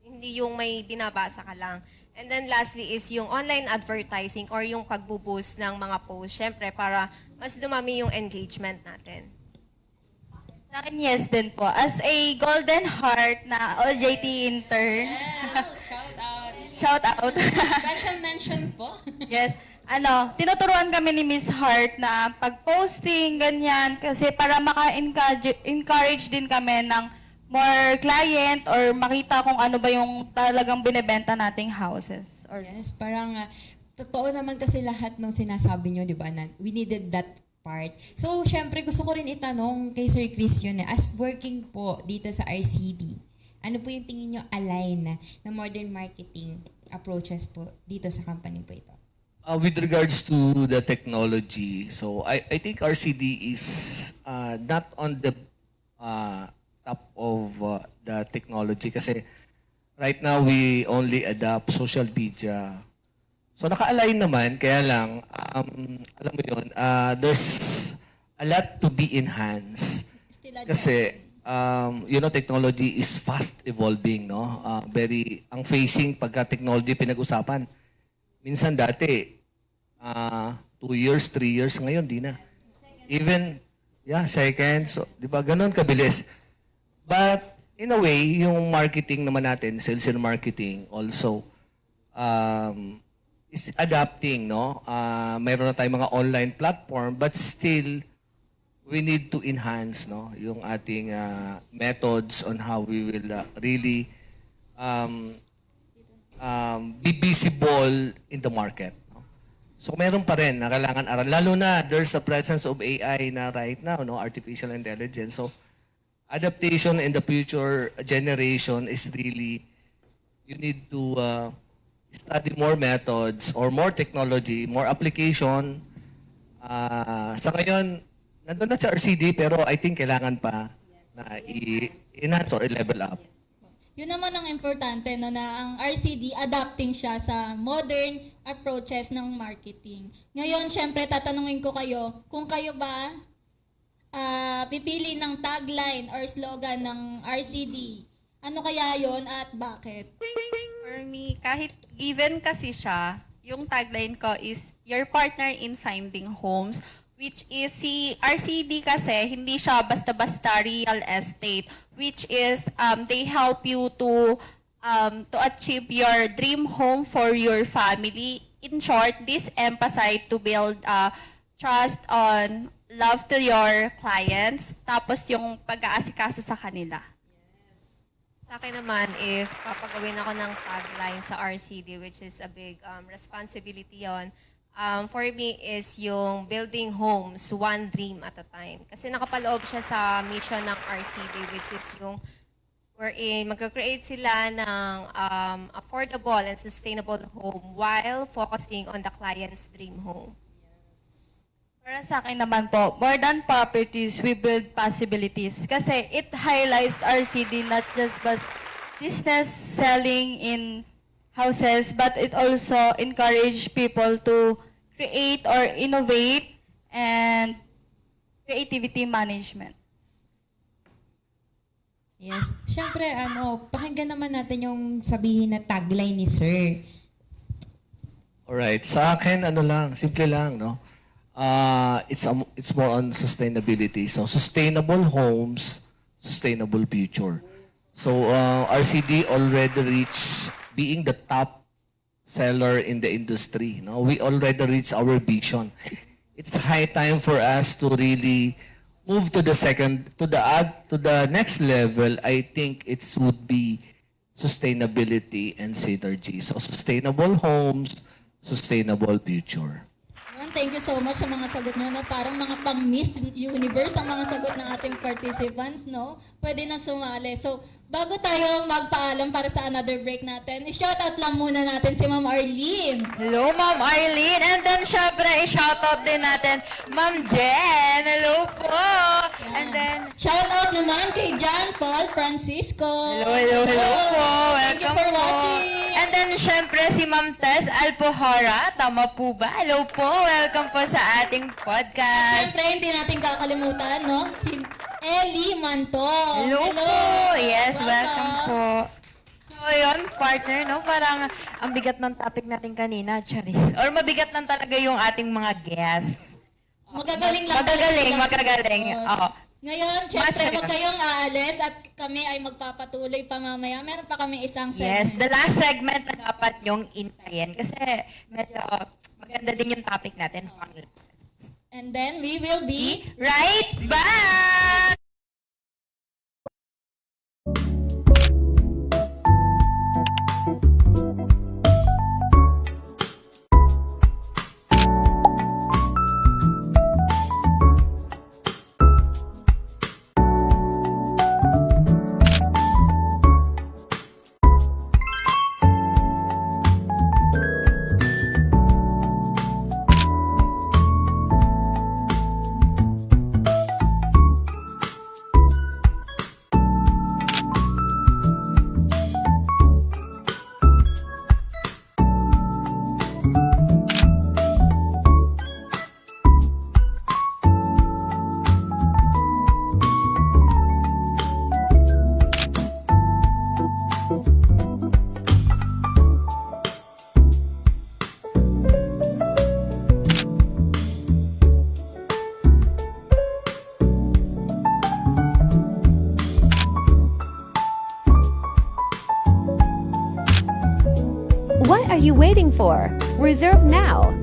S13: hindi yung may binabasa ka lang. And then lastly is yung online advertising or yung pagbo-boost ng mga posts, syempre para mas dumami yung engagement natin.
S14: Sa akin, yes din po. As a Golden Heart na OJT intern,
S2: Shout out.
S14: shout out.
S10: Special mention po.
S14: Yes. Tinuturuan kami ni Miss Hart na pag-posting, ganyan, kasi para maka-encourage din kami ng more client or makita kung ano ba yung talagang binebenta nating houses. Or
S10: Yes, parang totoo naman kasi lahat ng sinasabi nyo, di ba, na we needed that part. So, syempre, gusto ko rin itanong kay Sir Chris yun, as working po dito sa RCD, ano po yung tingin nyo align na modern marketing approaches po dito sa company po ito?
S11: With regards to the technology, so I think RCD is not on the top of the technology kasi right now we only adopt social media. So naka-align naman, kaya lang, alam mo yun, there's a lot to be enhanced. Kasi, technology is fast evolving, no? Ang facing pagka-technology pinag-usapan. Minsan dati, 2 years, 3 years, ngayon di na. Even, seconds, so, di ba, ganun kabilis. But, in a way, yung marketing naman natin, sales and marketing also, is adapting, no? Mayroon na tayong mga online platform, but still, we need to enhance, no, yung ating methods on how we will really be visible in the market. No? So meron pa rin na kailangan aral. Lalo na there's a presence of AI na right now, no, artificial intelligence. So adaptation in the future generation is really, you need to study more methods or more technology, more application. Sa ngayon, nandun na sa RCD pero I think kailangan pa na i-enhance or i-level up.
S10: Yun naman ang importante, no, na ang RCD adapting siya sa modern approaches ng marketing. Ngayon, syempre, tatanungin ko kayo, kung kayo ba pipili ng tagline or slogan ng RCD, ano kaya yon at bakit?
S12: For me, kahit given kasi siya, yung tagline ko is your partner in finding homes, which is si RCD kasi hindi siya basta-basta real estate, which is they help you to achieve your dream home for your family. In short, this emphasize to build trust on love to your clients, tapos yung pag-aasikaso sa kanila.
S13: Sa akin naman, if papagawin ako ng tagline sa RCD, which is a big responsibility yon, for me is yung building homes, one dream at a time. Kasi nakapaloob siya sa mission ng RCD, which is yung wherein magka-create sila ng affordable and sustainable home while focusing on the client's dream home.
S14: Para sa akin naman po, more than properties, we build possibilities. Kasi it highlights RCD not just as business selling in houses, but it also encourage people to create or innovate and creativity management.
S10: Yes. Siyempre, pakinggan naman natin yung sabihin na tagline ni Sir.
S11: Alright, sa akin simple lang, no? It's more on sustainability. So sustainable homes, sustainable future. So RCD already reached being the top seller in the industry. No, we already reached our vision. It's high time for us to really move to the next level. I think it would be sustainability and synergy. So sustainable homes, sustainable future.
S10: Thank you so much sa mga sagot nyo. No? Parang mga pang-Miss Universe ang mga sagot ng ating participants. No? Pwede na sumali. So, bago tayo magpaalam para sa another break natin, i-shoutout lang muna natin si Ma'am Arlene.
S1: Hello, Ma'am Arlene. And then, syempre, i-shoutout din natin Ma'am Jen. Hello po.
S10: Yeah. And then, shoutout naman kay John Paul Francisco.
S1: Hello po.
S10: Thank you
S1: Welcome
S10: for
S1: po.
S10: watching.
S1: And then, syempre, si Ma'am Tess Alpohora. Tama po ba? Hello po. Welcome po sa ating podcast.
S10: Syempre, hindi natin kakalimutan, no? Si Ellie Manto.
S1: Hello po. Yes, welcome po. So, yun, partner, no? Parang ang bigat ng topic natin kanina, Charis. Or mabigat lang talaga yung ating mga guests.
S10: Magagaling lang.
S1: Magagaling. Oo.
S10: Ngayon, syempre,
S1: Much
S10: huwag kayong aalis at kami ay magpapatuloy pa mamaya. Meron pa kami isang
S1: Yes,
S10: segment.
S1: the last segment na dapat nyong intayin kasi medyo maganda din yung topic natin.
S10: And then we will be
S1: Right back!
S15: What are you waiting for? Reserve now.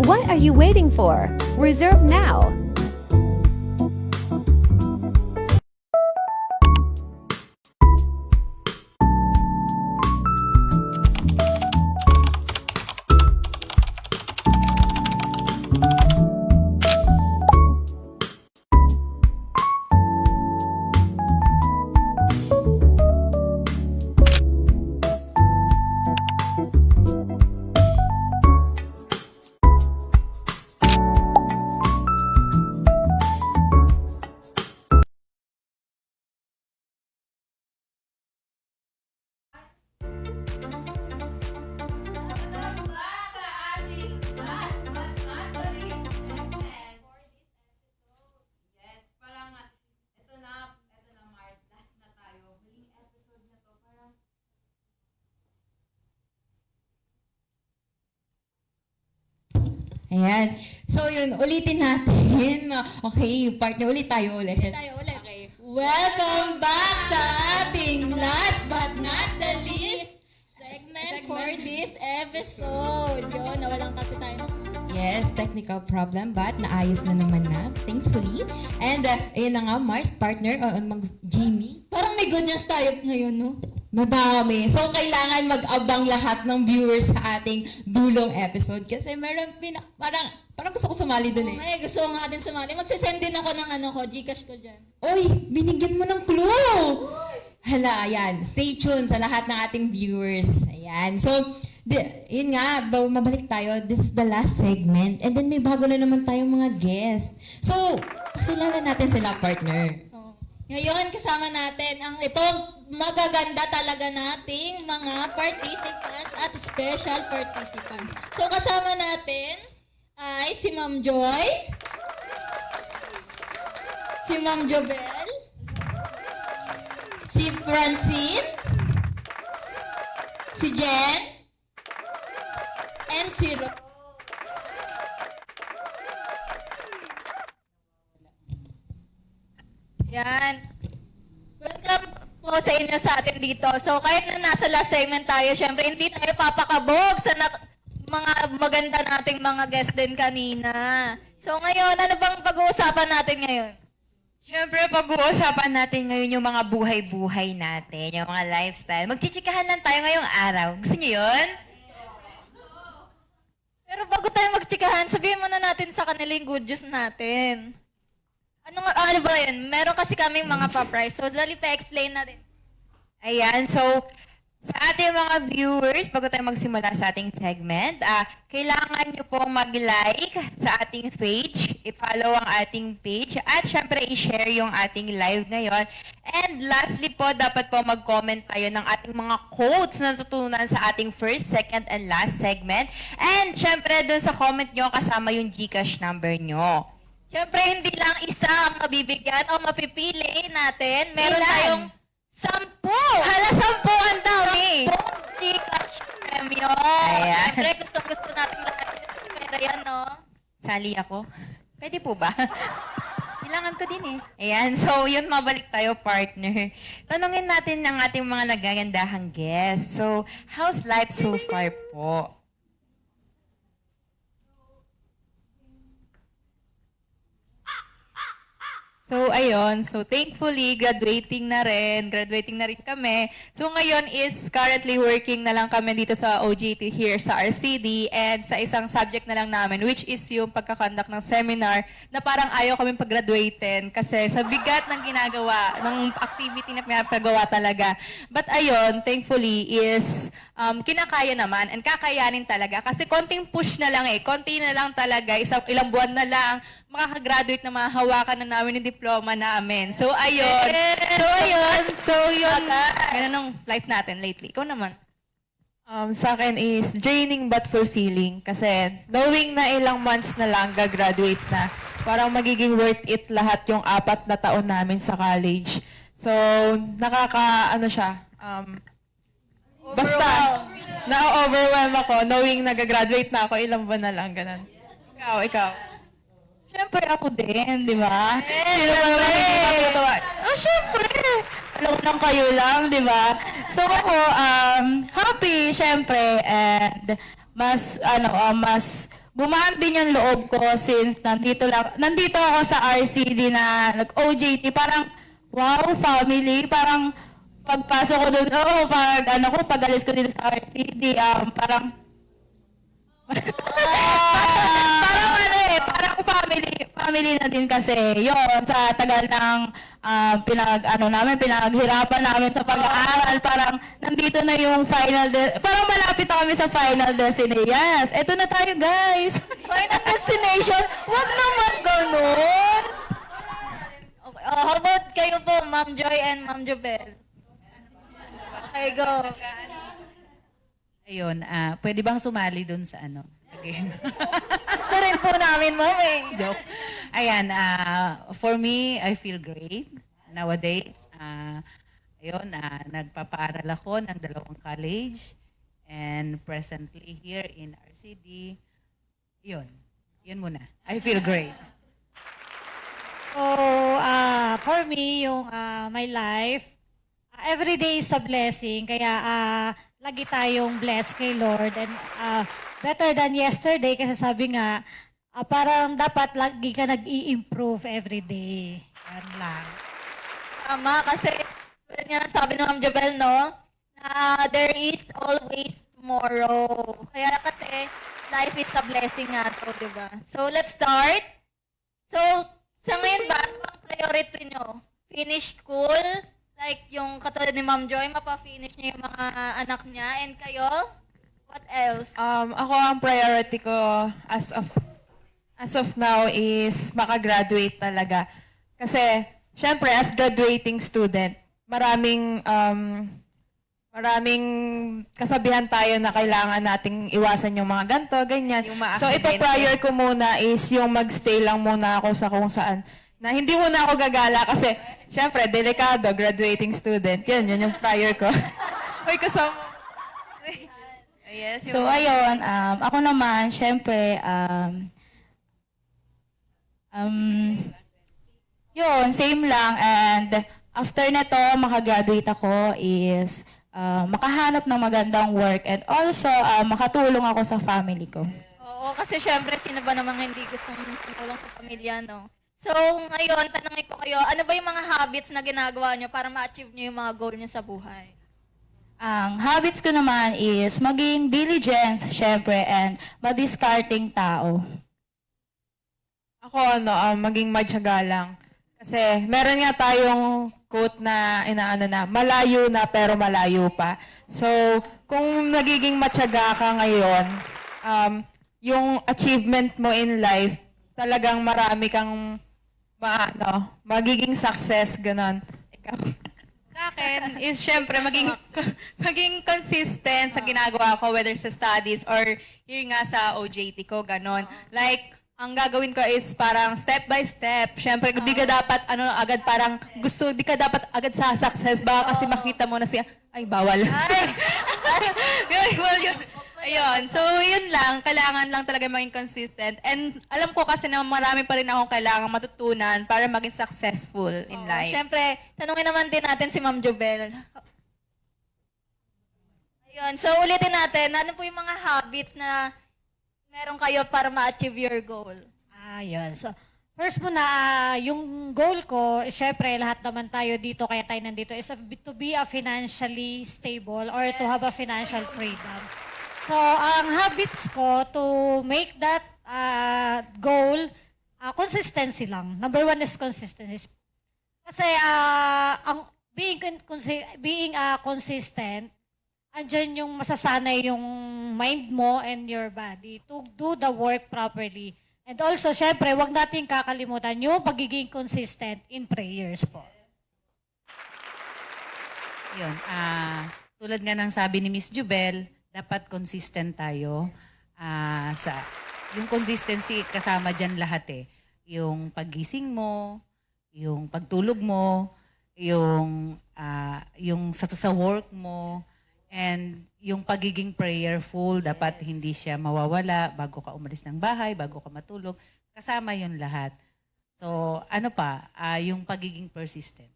S15: What are you waiting for? Reserve now.
S10: Ayan. So yun, ulitin natin. Okay, partner, ulit tayo ulit. Okay. Welcome back sa ating last but not the least segment for this episode. Yun, nawalan kasi tayo ng Yes, technical problem, but naayos na naman na, thankfully. And ayun na nga, Mars, partner, Jamie. Parang may good news tayo ngayon, no? Madami. So, kailangan mag-abang lahat ng viewers sa ating dulong episode kasi meron parang gusto ko sumali dun eh.
S2: Ay, gusto ko nga din sumali. Magsisend din ako ng Gcash ko dyan.
S10: Oy, binigyan mo ng clue! Hala, ayan. Stay tuned sa lahat ng ating viewers. Ayan. So, yun nga, mabalik tayo. This is the last segment. And then may bago na naman tayong mga guests. So, pakilala natin sila, partner.
S2: Ngayon, kasama natin ang itong magaganda talaga nating mga participants at special participants. So, kasama natin ay si Ma'am Joy, si Ma'am Jobel, si Francine, si Jen, and si Ro. Yan. Welcome po sa inyo sa atin dito. So kahit na nasa last segment tayo, syempre hindi tayo papakabog sa mga maganda nating mga guests din kanina. So ngayon, ano bang pag-uusapan natin ngayon?
S1: Siyempre, pag-uusapan natin ngayon yung mga buhay-buhay natin, yung mga lifestyle. Magchichikahan lang tayo ngayong araw. Gusto niyo yun?
S2: Pero bago tayo magtsikahan, sabihin muna natin sa kanila yung good news natin. Ano ba yun? Meron kasi kaming mga pa-price. So, dali pa explain natin.
S1: Ayan, so sa ating mga viewers, bago tayo magsimula sa ating segment, kailangan nyo pong mag-like sa ating page, i-follow ang ating page, at syempre i-share yung ating live ngayon. And lastly po, dapat po mag-comment tayo ng ating mga quotes na natutunan sa ating first, second, and last segment. And syempre, dun sa comment nyo, kasama yung Gcash number nyo.
S2: Siyempre, hindi lang isa ang mabibigyan o mapipili natin. Meron tayong 10.
S1: Hala, 10 ang dami!
S2: 10 Gcash premium.
S1: Ayan.
S2: Siyempre, gusto natin malatin sa pera yan, no?
S1: Sali ako? Pwede po ba? Kailangan ko din eh. Ayan, so yun, mabalik tayo, partner. Tanungin natin ang ating mga nagagandahang guests. So, how's life so far po?
S16: So, ayun. So, thankfully, graduating na rin kami. So, ngayon is currently working na lang kami dito sa OJT here sa RCD and sa isang subject na lang namin, which is yung pagkakandak ng seminar na parang ayaw kami pag-graduaten kasi sa bigat ng ginagawa, ng activity na pinapagawa talaga. But ayun, thankfully is kinakaya naman and kakayanin talaga kasi konting push na lang konti na lang talaga, ilang buwan na lang, makakagraduate na mahahawakan na namin yung diploma namin. So, ayun. So, yun. Ganun ang life natin lately. Ikaw naman.
S17: Sa akin is draining but fulfilling. Kasi knowing na ilang months na lang gagraduate na, parang magiging worth it lahat yung 4 na taon namin sa college. So, basta, na-overwhelm ako knowing na gagraduate na ako, ilang buwan na lang, ganun. Ikaw. Siyempre ako din, di ba? Sino ba naman hindi matutuwa? Siyempre! Alam lang kayo lang, di ba? So ako, happy, siyempre, and mas gumaan din yung loob ko since nandito ako sa RCD na nag-OJT, parang, wow, family, parang pagpasok ko doon, pag alis ko dito sa RCD, parang family na din kasi yun sa tagal ng pinaghirapan namin sa pag-aaral, parang nandito na yung parang malapit na kami sa final destination. Yes, eto na tayo guys. Final destination, wag naman ganun.
S2: How about kayo po, Ma'am Joy and Ma'am Jobel? Okay, go.
S18: Ayun, pwede bang sumali dun sa Again.
S2: Gusto rin po namin, Ma'am
S18: Joke. Ayan, for me, I feel great nowadays. Nagpapaaral ako ng 2 college and presently here in RCD. Yun muna. I feel great.
S5: So, for me, yung my life, every day is a blessing. Kaya lagi tayong blessed kay Lord. And
S19: better than yesterday kasi sabi nga, parang dapat lagi ka nag-i-improve every day. Yan lang.
S2: Tama, kasi tulad nga ng sabi ng Ma'am Jobel, no? Na there is always tomorrow. Kaya kasi, life is a blessing nga to, di ba? So, let's start. So, sa ngayon ba, ano ang priority nyo? Finish school? Like yung katulad ni Ma'am Joy, mapa-finish niya yung mga anak niya. And kayo? What else?
S17: Ako ang priority ko as of now is makagraduate talaga. Kasi, syempre, as graduating student, maraming kasabihan tayo na kailangan nating iwasan yung mga ganto, ganyan. So, ipa-prior ko muna is yung magstay lang muna ako sa kung saan. Na hindi muna ako gagala kasi, syempre, delikado, graduating student. Yun yung prior ko. Uy, kasama.
S1: Yes,
S14: So, ayun, ako naman, syempre, yun, same lang. And after nito, makagraduate ako is makahanap ng magandang work and also makatulong ako sa family ko.
S2: Oo, kasi syempre, sino ba namang hindi gustong tumulong sa pamilya, no? So, ngayon, tanongin ko kayo, ano ba yung mga habits na ginagawa nyo para ma-achieve nyo yung mga goal nyo sa buhay?
S14: Ang habits ko naman is maging diligence, syempre, and madiscarding tao.
S17: Ako, maging matyaga lang. Kasi meron nga tayong quote na inaano na, malayo na pero malayo pa. So, kung nagiging matyaga ka ngayon, yung achievement mo in life, talagang marami kang magiging success, ganon. Ikaw.
S16: Sa akin is syempre maging consistent sa ginagawa ko, whether sa studies or here nga sa OJT ko, ganon. Like, ang gagawin ko is parang step by step. Syempre, di ka dapat agad parang di ka dapat agad sa success. Baka kasi makita mo na siya, ay, bawal. Yun. Ayun. So, yun lang. Kailangan lang talaga maging consistent. And alam ko kasi na marami pa rin akong kailangan matutunan para maging successful in life.
S2: Syempre, tanungin naman din natin si Ma'am Jobel. Ayun. So, ulitin natin, ano po yung mga habits na meron kayo para ma-achieve your goal?
S19: Yun. So, first muna, yung goal ko, syempre, lahat naman tayo dito, kaya tayo nandito, is to be a financially stable or to have a financial freedom. So, ang habits ko to make that goal, consistency lang. Number one is consistency. Kasi ang being consistent, andyan yung masasanay yung mind mo and your body to do the work properly. And also, syempre, wag natin kakalimutan yung pagiging consistent in prayers po.
S18: Yun, tulad nga ng sabi ni Miss Jubel, dapat consistent tayo. Yung consistency, kasama dyan lahat eh. Yung paggising mo, yung pagtulog mo, yung sa work mo, and yung pagiging prayerful, dapat hindi siya mawawala bago ka umalis ng bahay, bago ka matulog. Kasama yun lahat. So, yung pagiging persistent.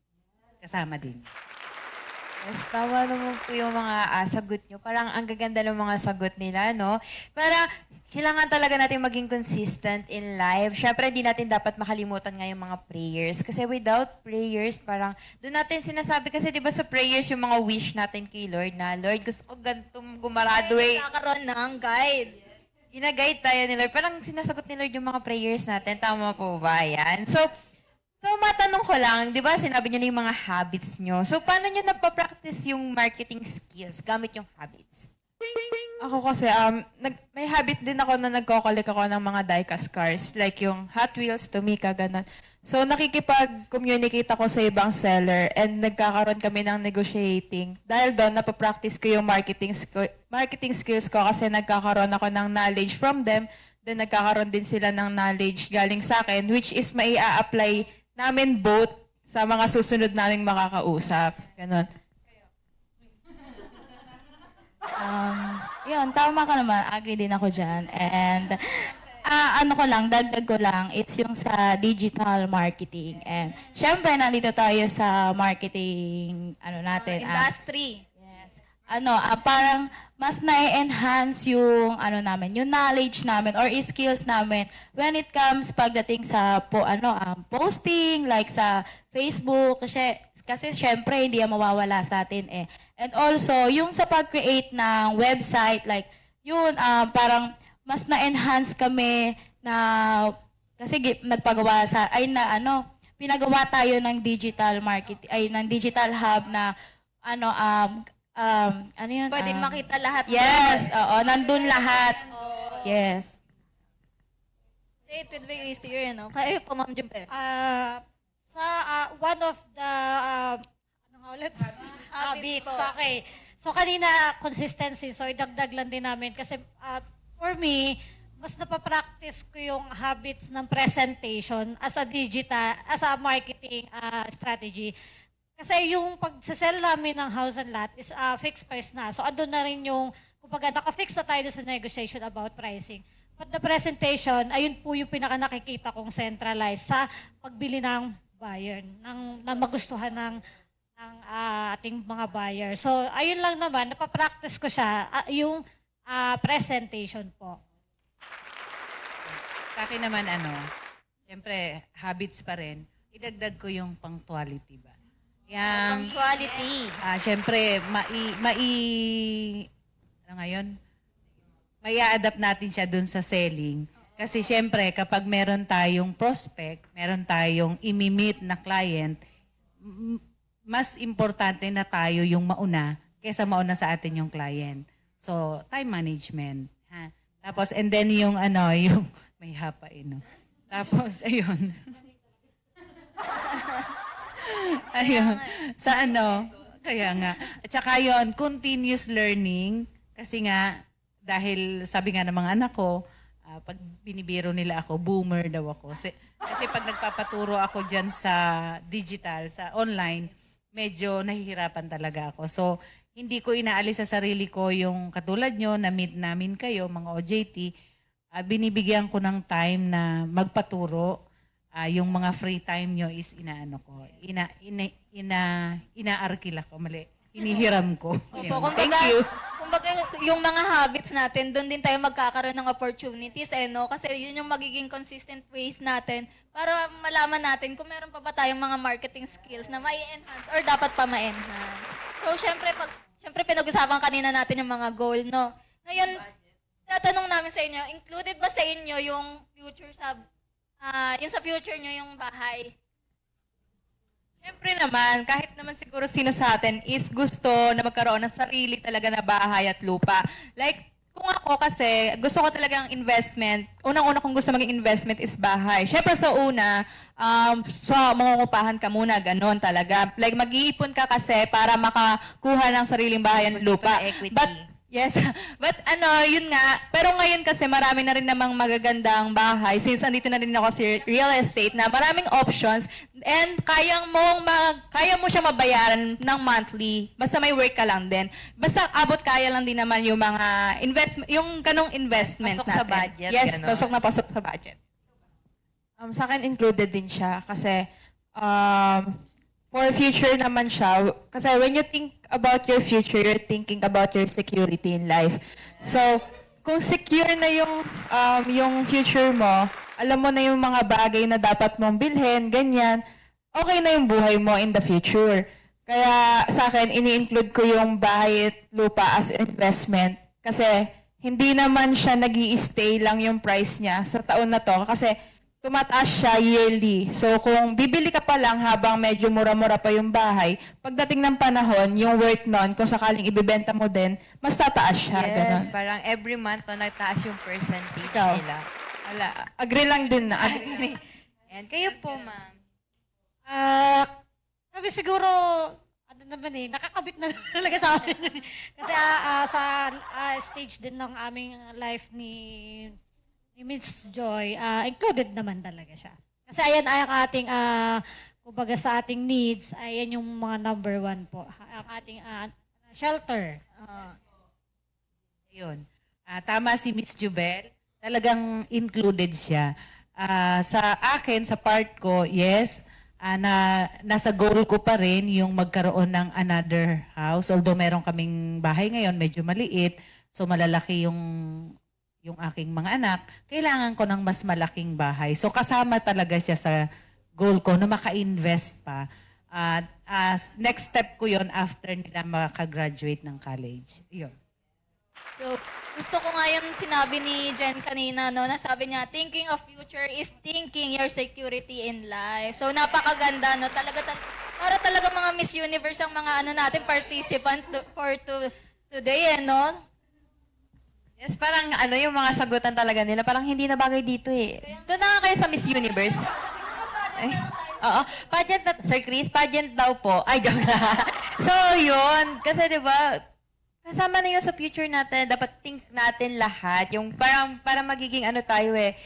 S18: Kasama din.
S1: Yes, tama naman po yung mga sagot nyo. Parang ang gaganda ng mga sagot nila, no? Parang kailangan talaga natin maging consistent in life. Syempre, di natin dapat makalimutan nga yung mga prayers. Kasi without prayers, parang doon natin sinasabi, kasi di ba sa prayers yung mga wish natin kay Lord na, Lord, gusto ko ganitong gumaraduate.
S2: Nagkakaroon ng guide.
S1: Gina-guide tayo ni Lord. Parang sinasagot ni Lord yung mga prayers natin. Tama po ba yan? So matanong ko lang, di ba sinabi niyo na yung mga habits niyo. So, paano niyo napapractice yung marketing skills gamit yung habits?
S17: Ako kasi, may habit din ako na nagko-collect ako ng mga diecast cars. Like yung Hot Wheels, Tomica, ganun. So, nakikipag-communicate ako sa ibang seller and nagkakaroon kami ng negotiating. Dahil doon, napapractice ko yung marketing skills ko kasi nagkakaroon ako ng knowledge from them. Then, nagkakaroon din sila ng knowledge galing sa akin, which is may a-apply namin both sa mga susunod naming makakausap. Ganon.
S14: Yun, tama ka naman. Agree din ako dyan. And dagdag ko lang, it's yung sa digital marketing. And syempre, nandito tayo sa marketing,
S2: Industry.
S14: Yes. parang mas na-enhance yung namin, yung knowledge namin or skills namin when it comes pagdating sa posting like sa Facebook kasi syempre hindi yan mawawala sa atin eh. And also yung sa pag-create ng website like yun parang mas na-enhance kami na kasi nagpagawa pinagawa tayo ng digital ng digital hub na ano yun?
S2: Pwede makita lahat.
S14: Yes, oo, nandun lahat. Yes.
S2: Say it would be easier, no? Kaya po, Ma'am Jumper.
S19: One of the, habits.
S2: po.
S19: Okay. So, kanina, consistency. So, idagdag lang din namin. Kasi, for me, mas napapractice ko yung habits ng presentation as a marketing strategy. Kasi yung pag-sell namin ng house and lot is fixed price na. So, andun na rin yung, kumbaga, naka-fix na tayo sa negotiation about pricing. But the presentation, ayun po yung pinaka-nakikita kong centralized sa pagbili ng buyer, na magustuhan ng ating mga buyer. So, ayun lang naman, napapractice ko siya, yung presentation po.
S18: Sa akin naman, syempre, habits pa rin. Idagdag ko yung punctuality ba?
S2: Punctuality.
S18: Syempre, mai-adapt natin siya dun sa selling. Kasi syempre, kapag meron tayong prospect, meron tayong imi-meet na client, mas importante na tayo yung mauna kaysa mauna sa atin yung client. So, time management. Ha? Tapos, and then yung yung may hapain, no? Tapos, ayun. Ayun. Sa kaya nga. At saka yun, continuous learning. Kasi nga, dahil sabi nga ng mga anak ko, pag binibiro nila ako, boomer daw ako. Kasi pag nagpapaturo ako dyan sa digital, sa online, medyo nahihirapan talaga ako. So, hindi ko inaalis sa sarili ko yung katulad nyo, na-meet namin kayo, mga OJT, binibigyan ko ng time na magpaturo. Yung mga free time nyo is inaarkila ko, mali. Inihiram ko.
S2: Opo,
S18: Thank you.
S2: Kumbaga, yung mga habits natin, doon din tayo magkakaroon ng opportunities, no? Kasi yun yung magiging consistent ways natin para malaman natin kung meron pa ba tayong mga marketing skills na mai-enhance or dapat pa ma-enhance. So, syempre pinag-usapan kanina natin yung mga goal, no? Ngayon, tatanong namin sa inyo, included ba sa inyo yung future yung sa future nyo yung bahay?
S16: Siyempre naman, kahit naman siguro sino sa atin is gusto na magkaroon ng sarili talaga na bahay at lupa. Like, kung ako kasi, gusto ko talagang investment. Unang-una kong gusto maging investment is bahay. Siyempre sa una, mangungupahan ka muna, ganon talaga. Like, mag-iipon ka kasi para makakuha ng sariling bahay at lupa. Yes. But yun nga. Pero ngayon kasi marami na rin namang magagandang bahay. Since andito na rin ako sa real estate na maraming options and kaya mo siya mabayaran ng monthly. Basta may work ka lang din. Basta kaya lang din naman yung mga investment, yung ganong investment
S1: Pasok
S16: natin.
S1: sa budget,
S16: Yes,
S1: ganon.
S16: pasok sa budget.
S17: Sa akin included din siya kasi for future naman siya. Kasi when you think about your future, you're thinking about your security in life. So, kung secure na yung future mo, alam mo na yung mga bagay na dapat mong bilhin, ganyan, okay na yung buhay mo in the future. Kaya sa akin, ini-include ko yung bahay at lupa as investment. Kasi hindi naman siya nag-i-stay lang yung price niya sa taon na to. Kasi tumataas siya yearly. So kung bibili ka pa lang habang medyo mura-mura pa yung bahay, pagdating ng panahon, yung worth nun, kung sakaling ibibenta mo din, mas tataas siya.
S1: Yes,
S17: Ganun.
S1: parang every month nagtaas yung percentage
S17: Ikaw?
S1: nila.
S17: Wala. Agree lang din na.
S1: And kayo po, ma'am.
S19: Kami siguro, nakakabit na talaga sa amin. Kasi sa stage din ng aming life ni Miss Joy, included naman talaga siya. Kasi ayan ay ang ating, kumbaga sa ating needs, ayan yung mga number 1 po. Ang ating shelter.
S18: Yun. Tama si Miss Jubel. Talagang included siya. Sa akin, sa part ko, yes, nasa goal ko pa rin yung magkaroon ng another house. Although meron kaming bahay ngayon, medyo maliit, so malalaki yung aking mga anak, kailangan ko ng mas malaking bahay. So kasama talaga siya sa goal ko na maka-invest pa. Next step ko yon after nila makagraduate ng college. Yun.
S2: So, gusto ko nga yung sinabi ni Jen kanina, no, na sabi niya, thinking of future is thinking your security in life. So, napakaganda, no, para talaga mga Miss Universe ang mga natin, participant today, no?
S1: Yes, parang yung mga sagutan talaga nila, parang hindi na bagay dito eh. Doon na nga kayo sa Miss Universe. Ay, oo, pageant na, Sir Chris, pageant daw po. Ay, joke na. So, yun. Kasi diba, kasama na yun sa future natin. Dapat think natin lahat. Yung parang magiging tayo eh.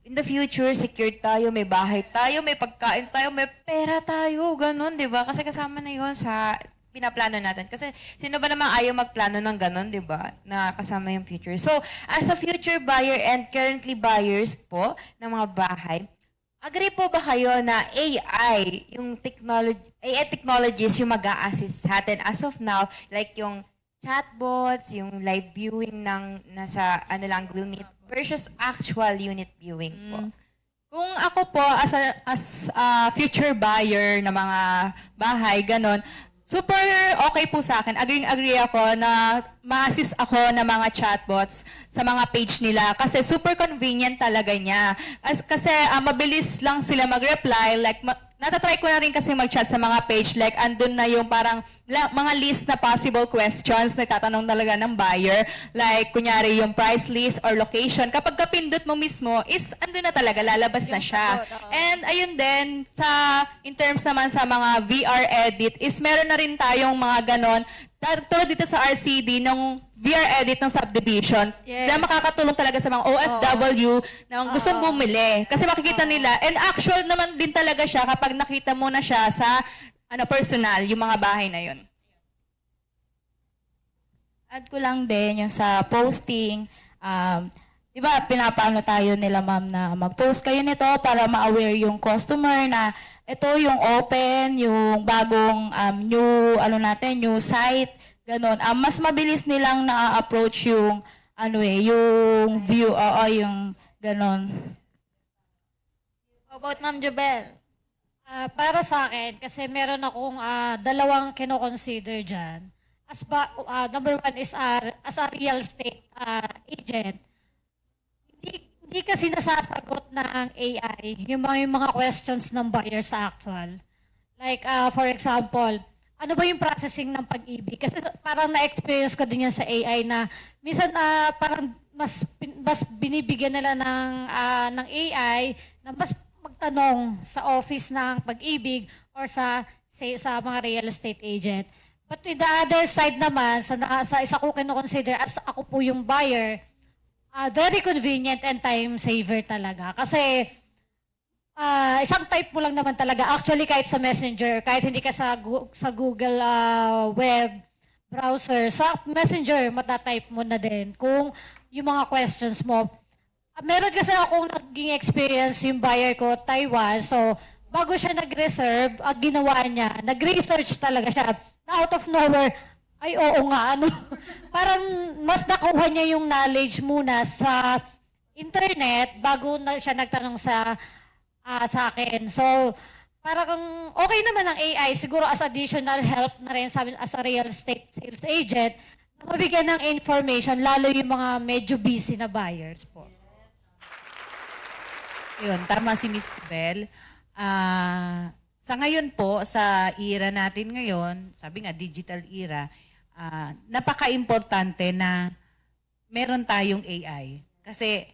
S1: In the future, secured tayo, may bahay tayo, may pagkain tayo, may pera tayo. Ganon, di ba? Kasi kasama na yun sa pinaplano natin. Kasi sino ba namang ayaw magplano ng ganon, di ba? Na kasama yung future. So, as a future buyer and currently buyers po ng mga bahay, agree po ba kayo na AI technologies yung mag-a-assist sa atin as of now, like yung chatbots, yung live viewing ng nasa Google Meet versus actual unit viewing po?
S16: Kung ako po, as a future buyer ng mga bahay, ganon, super okay po sa akin. Agree ako na ma-assist ako ng mga chatbots sa mga page nila kasi super convenient talaga niya. Kasi mabilis lang sila mag-reply. Like, natatry ko na rin kasi mag-chat sa mga page. Like, andun na yung parang mga list na possible questions na tatanong talaga ng buyer. Like, kunyari yung price list or location. Kapag kapindot mo mismo, andun na talaga, lalabas na siya. And ayun din, in terms naman sa mga VR edit, meron na rin tayong mga ganon. Tulad dito sa RCD, ng VR edit ng subdivision, na makakatulong talaga sa mga OFW na gustong bumili. Kasi makikita nila, and actual naman din talaga siya kapag nakita mo na siya sa personal, yung mga bahay na yun.
S14: Add ko lang din yung sa posting, di ba, pinapaano tayo nila ma'am na mag-post kayo nito para ma-aware yung customer na ito yung open, yung bagong new site, ganon. Mas mabilis nilang na-approach yung yung view, yung ganon.
S2: How about Ma'am Jobel?
S19: Para sa akin, kasi meron akong dalawang kino-consider dyan. Number one is as a real estate agent, hindi kasi nasasagot ng AI yung mga questions ng buyer sa actual. Like, for example, ano ba yung processing ng pag-ibig? Kasi parang na-experience ko din yan sa AI na minsan parang mas binibigyan nila ng AI na mas magtanong sa office ng pag-ibig or sa mga real estate agent. But with the other side naman, sa isa ko kino-consider as ako po yung buyer, very convenient and time saver talaga. Kasi isang type mo lang naman talaga. Actually, kahit sa Messenger, kahit hindi ka sa Google web browser, sa Messenger, matatype mo na din kung yung mga questions mo. Meron kasi akong naging experience yung buyer ko, Taiwan. So, bago siya nag-reserve, ang ginawa niya, nag-research talaga siya. Na out of nowhere, ay, oo nga, parang mas nakuha niya yung knowledge muna sa internet bago na siya nagtanong sa akin. So, parang okay naman ang AI, siguro as additional help na rin as a real estate sales agent, na mabigyan ng information, lalo yung mga medyo busy na buyers po.
S18: Yun, tama si Ms. Bell. Sa ngayon po, sa era natin ngayon, sabi nga, digital era, napaka-importante na meron tayong AI. Kasi,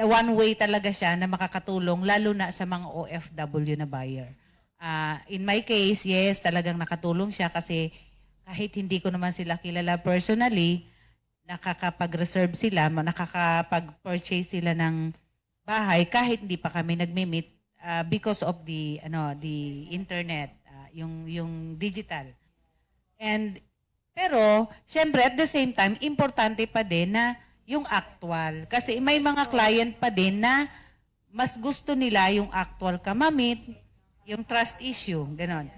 S18: one way talaga siya na makakatulong, lalo na sa mga OFW na buyer. In my case, yes, talagang nakatulong siya kasi kahit hindi ko naman sila kilala personally, nakakapag-reserve sila, nakakapag-purchase sila ng bahay kahit hindi pa kami nagmi-meet because of the internet, yung digital. Pero, syempre, at the same time, importante pa din na yung actual. Kasi may mga client pa din na mas gusto nila yung actual kamamit, yung trust issue, ganon.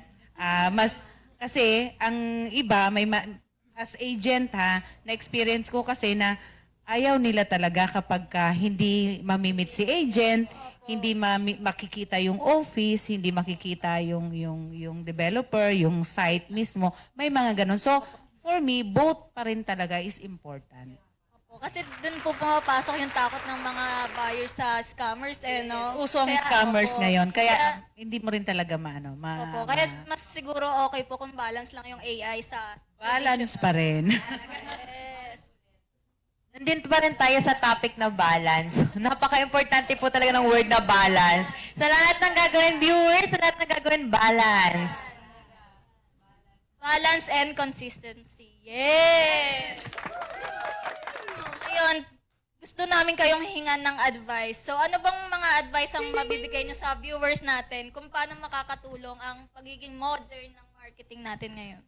S18: Kasi ang iba, as agent ha, na-experience ko kasi na ayaw nila talaga kapag hindi mamimit si agent, hindi makikita yung office, hindi makikita yung developer, yung site mismo. May mga ganon. So, for me, both pa rin talaga is important.
S2: Kasi dun po pumapasok yung takot ng mga buyers sa scammers no?
S18: Uso ang
S2: Kaya,
S18: scammers
S2: opo.
S18: ngayon, kaya hindi mo rin talaga
S2: Opo, kaya mas siguro okay po kung balance lang yung AI sa...
S18: balance pa rin.
S1: Nandito pa rin tayo sa topic na balance. Napaka-importante po talaga ng word na balance. Sa lahat ng gagawin viewers, sa lahat ng gagawin balance.
S2: Balance and consistency. Yes! Ngayon, gusto namin kayong hingan ng advice. So ano bang mga advice ang mabibigay nyo sa viewers natin kung paano makakatulong ang pagiging modern ng marketing natin ngayon?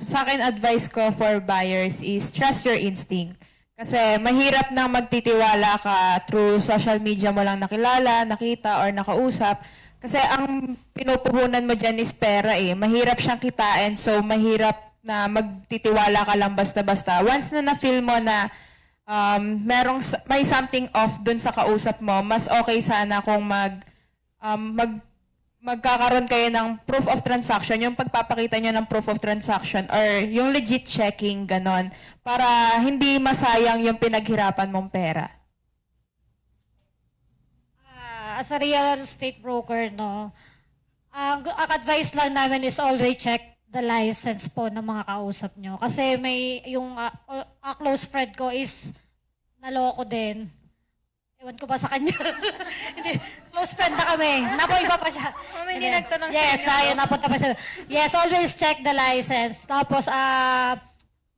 S16: Sa akin, advice ko for buyers is trust your instinct. Kasi mahirap nang magtitiwala ka through social media mo lang nakilala, nakita, or nakausap. Kasi ang pinupuhunan mo dyan is pera eh. Mahirap siyang kitain, so mahirap na magtitiwala ka lang basta-basta. Once na na-feel mo na may something off dun sa kausap mo, mas okay sana kung magkakaroon kayo ng proof of transaction, yung pagpapakita nyo ng proof of transaction or yung legit checking, ganon, para hindi masayang yung pinaghirapan mong pera.
S19: As a real estate broker, no, ang advice lang namin is always check the license po ng mga kausap nyo. Kasi may yung close friend ko is naloko din. Ewan ko ba sa kanya. Hindi, close friend na kami. Napoy pa siya.
S2: Hindi nagtanong sa
S19: yes,
S2: inyo.
S19: Yes, napunta pa siya. Yes, always check the license. Tapos,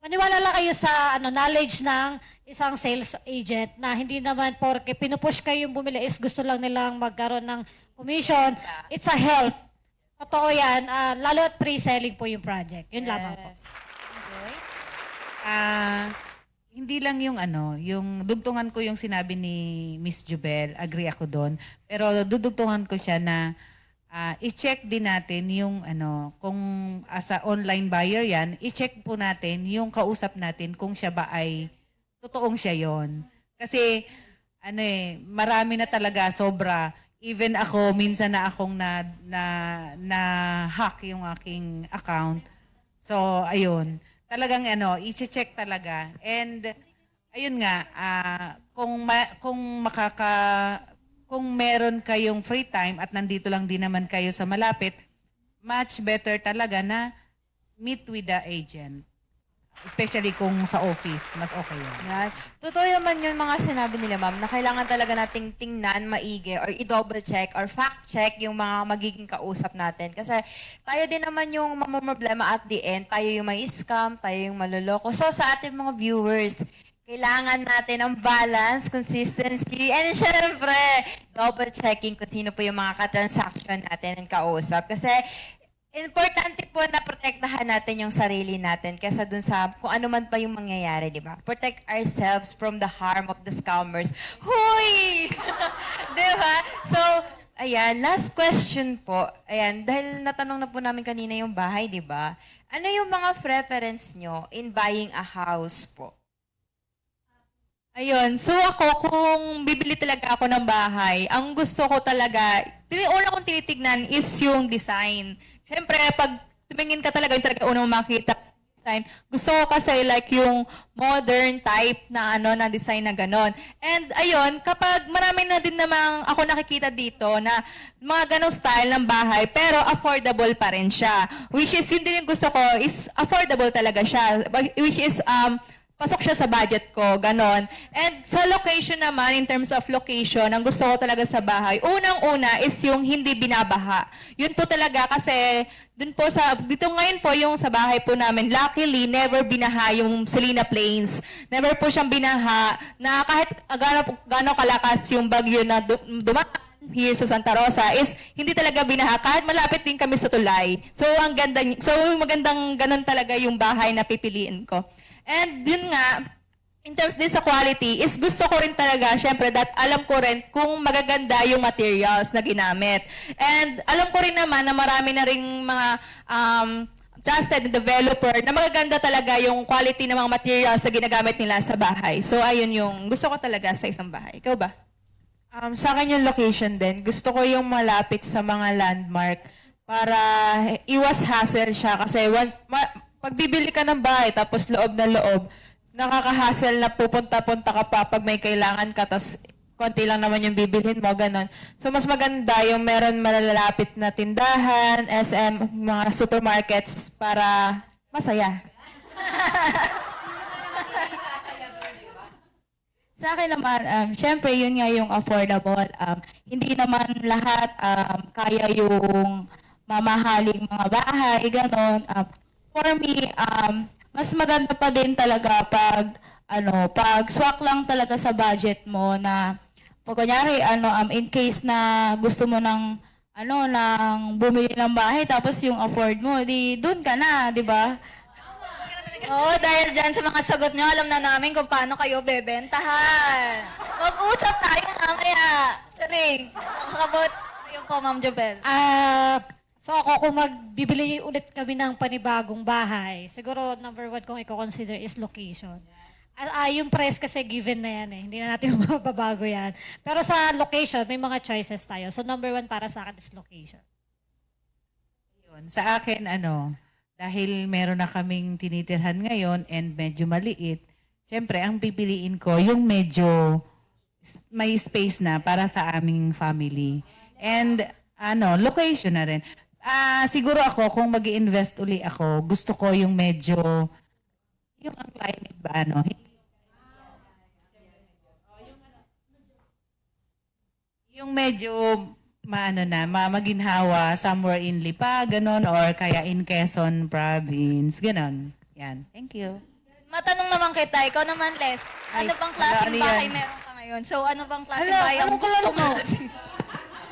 S19: maniwala lang kayo sa knowledge ng isang sales agent na hindi naman porke pinupush kayo yung bumili is gusto lang nilang magkaroon ng commission. It's a help. Totoo yan. Lalo at pre-selling po yung project. Yun lamang po.
S18: Hindi lang yung dugtungan ko yung sinabi ni Miss Jubel, agree ako doon. Pero dudugtungan ko siya na i-check din natin yung kung as a online buyer yan, i-check po natin yung kausap natin kung siya ba ay totoong siya yon. Kasi marami na talaga sobra. Even ako, minsan na akong na hack yung aking account. So, ayun. Talagang i-check talaga. And ayun nga, kung meron kayong free time at nandito lang din naman kayo sa malapit, much better talaga na meet with the agent. Especially kung sa office, mas okay yun.
S1: Yan. Totoo naman yung mga sinabi nila, ma'am, na kailangan talaga nating tingnan, maigi, or i-double check, or fact check yung mga magiging kausap natin. Kasi tayo din naman yung mamumroblema at the end. Tayo yung may scam, tayo yung maloloko. So sa ating mga viewers, kailangan natin ang balance, consistency, and syempre, double checking kung sino po yung mga katransaction natin and kausap. Kasi importante po na protektahan natin yung sarili natin kaysa dun sa kung ano man pa yung mangyayari, di ba? Protect ourselves from the harm of the scammers. Huy! Di ba? So, ayan, last question po. Ayan, dahil natanong na po namin kanina yung bahay, di ba? Ano yung mga preference nyo in buying a house po?
S16: Ayun, so ako kung bibili talaga ako ng bahay, ang gusto ko talaga, una kong tinitignan is yung design. Siyempre, pag tumingin ka talaga, yung talaga unang makita design. Gusto ko kasi like yung modern type na na design na ganon. And ayun, kapag marami na din namang ako nakikita dito na mga ganong style ng bahay, pero affordable pa rin siya. Which is, yun din yung gusto ko, is affordable talaga siya. Which is, pasok siya sa budget ko, ganon. And sa location naman, in terms of location, ang gusto ko talaga sa bahay, unang-una is yung hindi binabaha. Yun po talaga kasi, dito ngayon po yung sa bahay po namin, luckily, never binaha yung Salina Plains. Never po siyang binaha na kahit gaano kalakas yung bagyo na dumaan here sa Santa Rosa is hindi talaga binaha kahit malapit din kami sa tulay. So magandang ganon talaga yung bahay na pipiliin ko. And yun nga, in terms din sa quality, is gusto ko rin talaga, syempre, that alam ko rin kung magaganda yung materials na ginamit. And alam ko rin naman na marami na rin mga trusted developer na magaganda talaga yung quality ng mga materials na ginagamit nila sa bahay. So, ayun yung gusto ko talaga sa isang bahay. Ikaw ba?
S17: Sa akin yung location din. Gusto ko yung malapit sa mga landmark para iwas hassle siya. Kasi pag bibili ka ng bahay tapos loob na loob, nakaka-hassle na pupunta-punta ka pa pag may kailangan ka, tas konti lang naman yung bibilhin mo, ganon. So, mas maganda yung meron malalapit na tindahan, SM, mga supermarkets para masaya.
S14: Sa akin naman, syempre, yun nga yung affordable. Hindi naman lahat kaya yung mamahaling mga bahay, gano'n. For me, mas maganda pa din talaga pag swak lang talaga sa budget mo na pag kunyari, in case na gusto mo ng bumili ng bahay tapos yung afford mo, di doon ka na, di ba?
S2: Oo, dahil dyan sa mga sagot nyo, alam na namin kung paano kayo bebentahan. Mag-usap tayo mamaya. Charing, makakabot kayo po, Ma'am Jobel.
S19: So ako, kung magbibili ulit kami ng panibagong bahay, siguro number 1 kong i-consider is location. Yung price kasi given na yan eh. Hindi na natin mababago yan. Pero sa location, may mga choices tayo. So number 1 para sa akin is location.
S18: Yun. Sa akin, dahil meron na kaming tinitirhan ngayon and medyo maliit, syempre, ang pipiliin ko yung medyo may space na para sa aming family. And location na rin. Siguro ako, kung mag-i-invest uli ako, gusto ko yung medyo, yung ang climate ba, yung medyo, maginhawa, somewhere in Lipa, ganon, or kaya in Quezon Province, ganon. Yan. Thank you.
S2: Matanong naman kita, ikaw naman, Les. Ano bang klaseng
S18: ano
S2: bahay
S18: yan?
S2: meron ka ngayon? So, ano bang klaseng bahay ang gusto mo?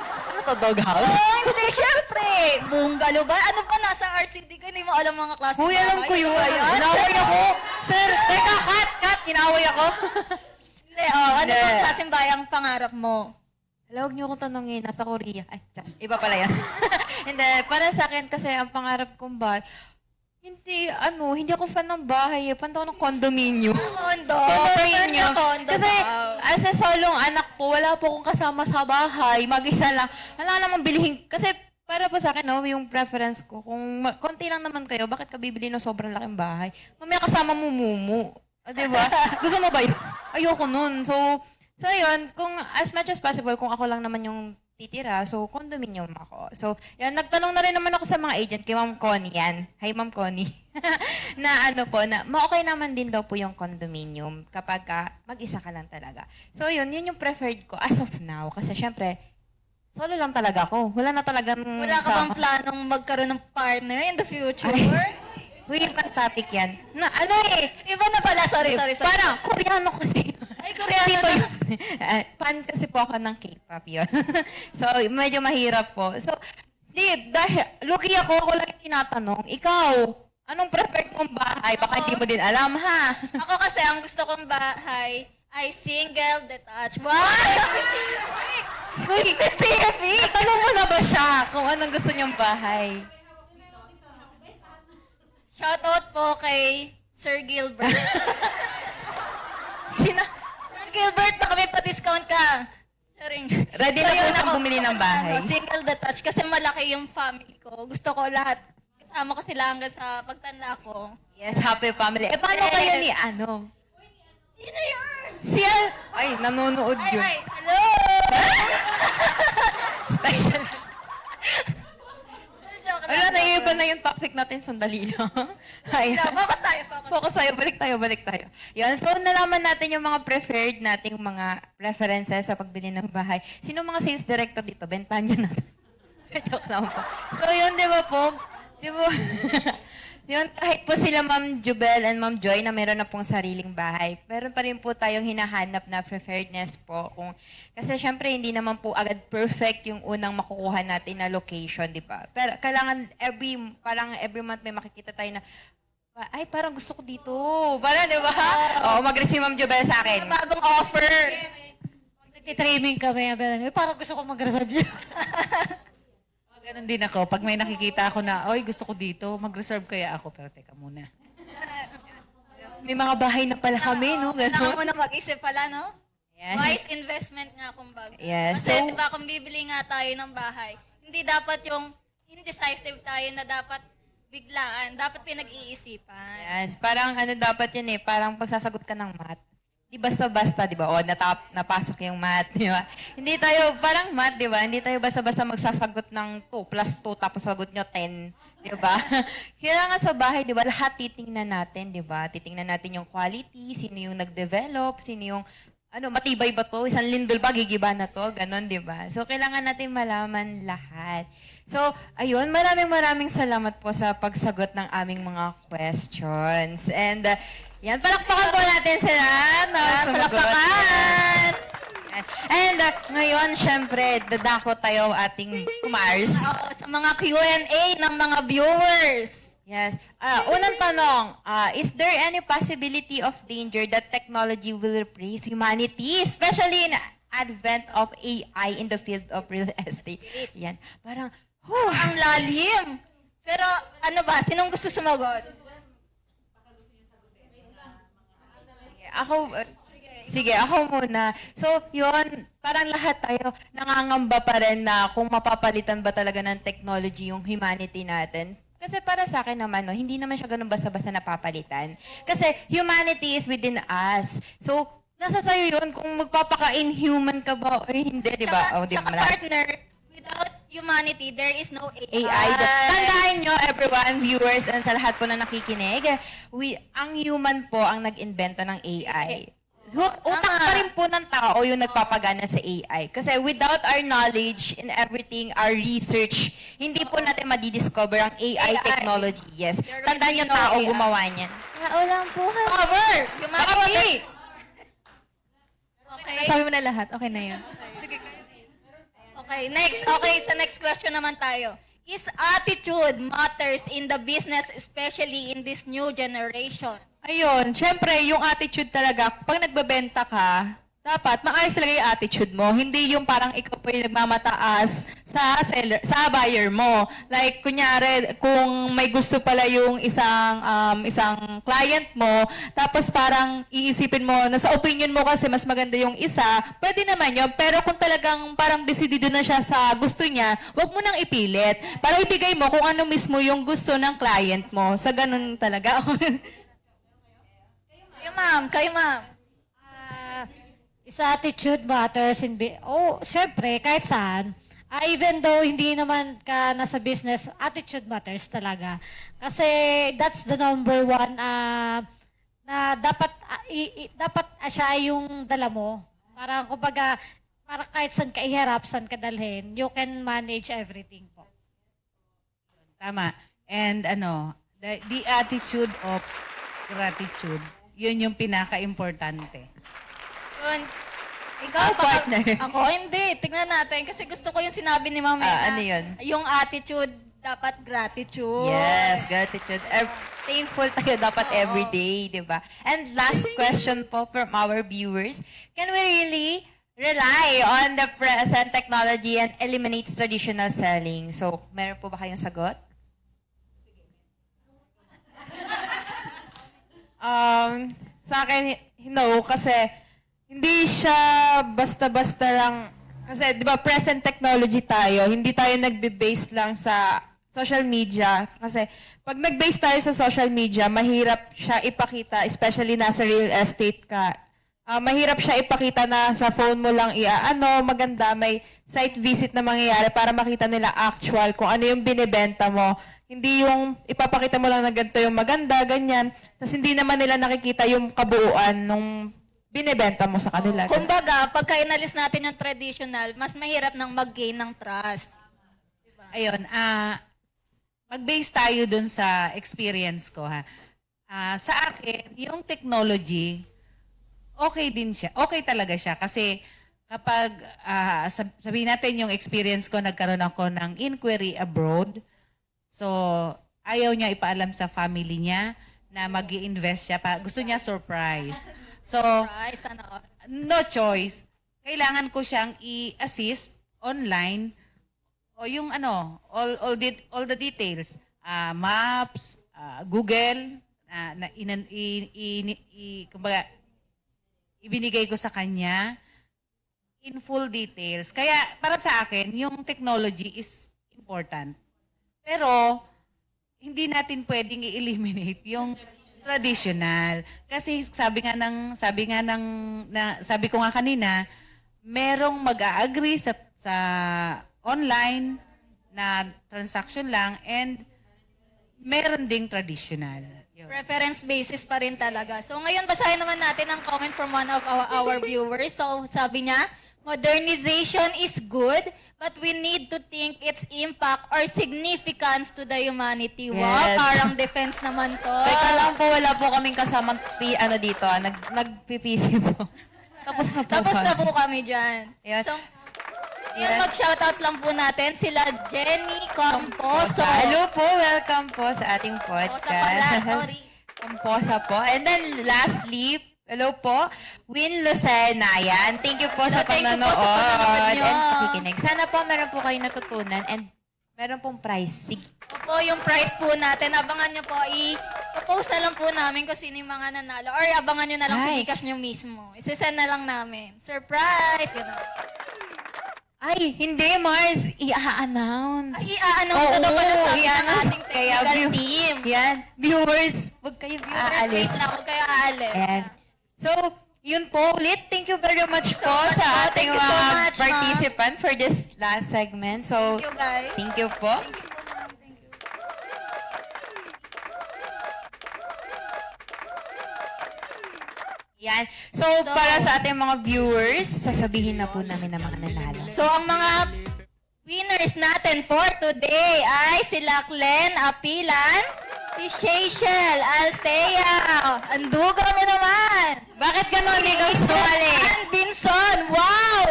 S18: Ano to, doghouse?
S2: Oh, hindi, syempre. Bungalow ba? Ano ba nasa RCD ka? Hindi mo alam mga klaseng
S1: Uy, alam ko yun. Inaway ako. Sir, teka, cut. Inaway ako.
S2: Hindi, ano bang klaseng bahay ang pangarap mo?
S1: Hala, huwag niyo akong tanongin. Nasa Korea. Ay, iba pala yan. Hindi, para sa akin kasi ang pangarap kong bahay, hindi ako fan ng bahay. Fan ako ng condominium. Condominium. Kasi as a solong anak po, wala po akong kasama sa bahay. Mag-isa lang. Wala namang bilihin. Kasi para po sa akin, yung preference ko, kung konti lang naman kayo, bakit ka bibili ng sobrang laking bahay? Mamaya kasama mo mumu. Diba? Gusto mo ba yun? Ayoko nun. So yun, kung as much as possible, kung ako lang naman yung titira, so condominium ako. So, yan, nagtanong na rin naman ako sa mga agent, kay Ma'am Connie yan. Hi, Ma'am Connie. na okay naman din daw po yung condominium kapag mag-isa ka lang talaga. So yun yung preferred ko as of now. Kasi syempre, solo lang talaga ako. Wala na talagang...
S2: Wala ka bang planong magkaroon ng partner in the future?
S1: Uy, ibang topic yan.
S2: Iba na pala, sorry.
S1: Parang, Koreano kasi.
S2: Ay, Koreano
S1: Dito
S2: na.
S1: yun. Fan kasi po ako ng K-pop yun. So, medyo mahirap po. So, dahil, lucky ako lang yung tinatanong. Ikaw, anong preferred mong bahay? Baka hindi mo din alam, ha?
S2: Ako kasi, ang gusto kong bahay ay single, detached. Wow! Specific!
S1: Uy, specific! Tanong mo na ba siya kung anong gusto niyang bahay?
S2: Shoutout po kay Sir Gilbert. Sir Gilbert, baka may pa-discount ka. Charing.
S1: Ready na po siyang bumili ng bahay.
S2: Single detached kasi malaki yung family ko. Gusto ko lahat. Kasama ko sila hanggang sa pagtanda ko.
S1: Yes, happy family. Paano kayo ni
S2: Sino yun?
S1: Ay, nanonood yun.
S2: Ay, hello!
S1: Special.
S2: Joke
S1: Wala, naiiba na yung topic natin. Sandali lang. Ay.
S2: Focus tayo.
S1: Balik tayo. Yan. So, nalaman natin yung mga preferred nating mga preferences sa pagbili ng bahay. Sino mga sales director dito? Bentahan nyo natin. Joke lang po. So, yun, di ba po? Yun, kahit po sila Ma'am Jubel and Ma'am Joy na meron na pong sariling bahay, meron pa rin po tayong hinahanap na preparedness po. Kasi syempre, hindi naman po agad perfect yung unang makukuha natin na location, di ba? Pero kailangan every month may makikita tayo na Ay, parang gusto ko dito. Parang, di ba? Oo, mag-receive Ma'am Jobel sa akin.
S2: Bagong offer.
S19: Pag nagtitraining kami, parang gusto ko mag-reserve yun.
S18: Ganun din ako. Pag may nakikita ako na, oy, gusto ko dito, mag-reserve kaya ako. Pero teka muna.
S1: May mga bahay na pala kami, no?
S2: Kailangan mo
S1: Ganun.
S2: na mag-isip pala, no?
S1: Yan.
S2: Wise investment nga, kumbaga.
S1: Yes,
S2: Kasi,
S1: so-
S2: di ba, kung bibili nga tayo ng bahay, hindi dapat yung indecisive tayo na dapat biglaan. Dapat pinag-iisipan.
S1: Yes, parang ano dapat yun parang pagsasagot ka ng math. Di basta-basta, di ba? O, napasok yung math, di ba? Hindi tayo, parang math, di ba? Hindi tayo basta-basta magsasagot ng 2 plus 2 tapos sagot nyo 10, di ba? Kailangan sa bahay, di ba? Lahat titingnan natin, di ba? Titingnan natin yung quality, sino yung nag-develop, sino yung matibay ba to? Isang lindol ba? Gigiba na to? Ganon, di ba? So, kailangan natin malaman lahat. So, ayun, maraming salamat po sa pagsagot ng aming mga questions. And, yan, palakpakan po natin sila. No, palakpakan! And, ngayon, syempre, dadako tayo ating kumars.
S2: Oo, sa mga Q&A ng mga viewers.
S1: Yes. Unang tanong, is there any possibility of danger that technology will replace humanity, especially in advent of AI in the field of real estate? Yan. Parang,
S2: Ang lalim. Pero ano ba? Sinong gusto sumagot?
S1: Ako muna. So, yun, parang lahat tayo nangangamba pa rin na kung mapapalitan ba talaga ng technology yung humanity natin. Kasi para sa akin naman, hindi naman siya ganun basta-basta napapalitan. Kasi humanity is within us. So, nasa sa'yo yun kung magpapaka-inhuman ka ba o hindi, di ba?
S2: Tsaka partner, without humanity, there is no AI.
S1: AI. Tandaan nyo, everyone, viewers, and sa lahat po na nakikinig, ang human po ang nag-inventa ng AI. Utak pa rin po ng tao yung nagpapagana sa AI. Kasi without our knowledge in everything, our research, hindi po natin madidiscover ang AI technology. Yes. Tandaan nyo, tao gumawa niyan.
S5: Tao lang po.
S2: Power! Humanity! Okay.
S16: Sabi mo na lahat. Okay na yun. Sige.
S2: Okay, next. Okay, sa next question naman tayo. Is attitude matters in the business, especially in this new generation?
S16: Ayun, syempre, yung attitude talaga, pag nagbebenta ka, dapat maayos talaga yung attitude mo. Hindi yung parang ikaw pa yung nagmamataas sa seller, sa buyer mo. Like, kunyari, kung may gusto pala yung isang client mo, tapos parang iisipin mo, na sa opinion mo kasi mas maganda yung isa, pwede naman yun. Pero kung talagang parang decidido na siya sa gusto niya, wag mo nang ipilit. Para ibigay mo kung ano mismo yung gusto ng client mo. Sa ganun talaga.
S2: Kayo ma'am.
S19: Is attitude matters syempre, kahit saan. Even though hindi naman ka nasa business, attitude matters talaga. Kasi that's the number one na dapat siya yung dala mo. Para kumbaga, para kahit saan ka iharap, saan ka dalhin, you can manage everything po.
S18: Tama. And the attitude of gratitude, yun yung pinaka-importante.
S2: Yun. Ikaw,
S1: partner.
S2: Ako, hindi. Tignan natin. Kasi gusto ko yung sinabi ni Ma'am
S1: ano yun?
S2: Yung attitude, dapat gratitude.
S1: Yes, gratitude. Thankful tayo dapat every day, di ba? And last question po from our viewers. Can we really rely on the present technology and eliminate traditional selling? So, meron po ba kayong sagot?
S17: Sa akin, no, kasi hindi siya basta-basta lang, kasi di ba present technology tayo, hindi tayo nagbe-base lang sa social media. Kasi pag nag-base tayo sa social media, mahirap siya ipakita, especially nasa real estate ka. Mahirap siya ipakita na sa phone mo lang maganda, may site visit na mangyayari para makita nila actual kung ano yung binibenta mo. Hindi yung ipapakita mo lang na ganito yung maganda, ganyan. Tapos hindi naman nila nakikita yung kabuuan nung binibenta mo sa kanila.
S2: Kumbaga, pagka inalis natin yung traditional, mas mahirap nang mag-gain ng trust.
S18: Diba? Ayun, mag-base tayo dun sa experience ko, ha. Sa akin, yung technology, okay din siya. Okay talaga siya kasi kapag sabihin natin yung experience ko, nagkaroon ako ng inquiry abroad. So, ayaw niya ipaalam sa family niya na mag-i-invest siya. Gusto niya surprise. So,
S2: Right, sana all.
S18: no choice. Kailangan ko siyang i-assist online o yung all the details. Maps, Google, kumbaga, ibinigay ko sa kanya in full details. Kaya para sa akin, yung technology is important. Pero, hindi natin pwedeng i-eliminate yung traditional. Kasi sabi ko nga kanina, merong mag-a-agree sa online na transaction lang and meron ding traditional. Yun.
S2: Preference basis pa rin talaga. So ngayon, basahin naman natin ang comment from one of our viewers. So sabi niya, modernization is good, but we need to think its impact or significance to the humanity. Wow,
S1: Yes.
S2: parang defense naman to.
S1: Teka lang po, wala po kaming kasamang dito. Nag-PC po. Tapos na po.
S2: Tapos na po kami dyan.
S1: Yes.
S2: So, yun, mag-shoutout lang po natin sila Jenny Camposo.
S1: Hello po, welcome po sa ating podcast.
S2: Camposa pala, sorry.
S1: Camposa po. And then lastly, hello po, Win Lucena. Yan. Thank you po sa
S2: Thank you po
S1: panonood.
S2: sa panonood nyo.
S1: And pakikinig. Sana po meron po kayo natutunan and meron pong prize. Sige.
S2: Opo, yung prize po natin, abangan nyo po, i-post na lang po namin kung sino yung mga nanalo. Or abangan nyo na lang sa
S1: Ay.
S2: Gcash nyo mismo. Isasend na lang namin. Surprise! Ganun.
S1: Ay, hindi, Mars. I-announce.
S2: Ay, i-announce na daw pala sa amin ang ating technical team.
S1: Yan. Viewers, huwag kayong
S2: Viewers,
S1: aalis.
S2: wait lang, huwag kayo aalis.
S1: Ayan. So, yun po ulit. Thank you very much
S2: So
S1: po
S2: much
S1: sa
S2: po.
S1: ating
S2: Thank you so
S1: mga
S2: much, ma'am.
S1: participant for this last segment. So,
S2: Thank you, guys.
S1: thank you po.
S2: Thank you po, ma'am. Thank you.
S1: Yan. So, para sa ating mga viewers, sasabihin na po namin ang mga nanalo.
S2: So, ang mga winners natin for today ay sila Glenn Apilan, si Shayshel Althea. Anduga mo naman.
S1: Bakit ganon? Hindi ka sumali.
S2: Ann Binson. Wow!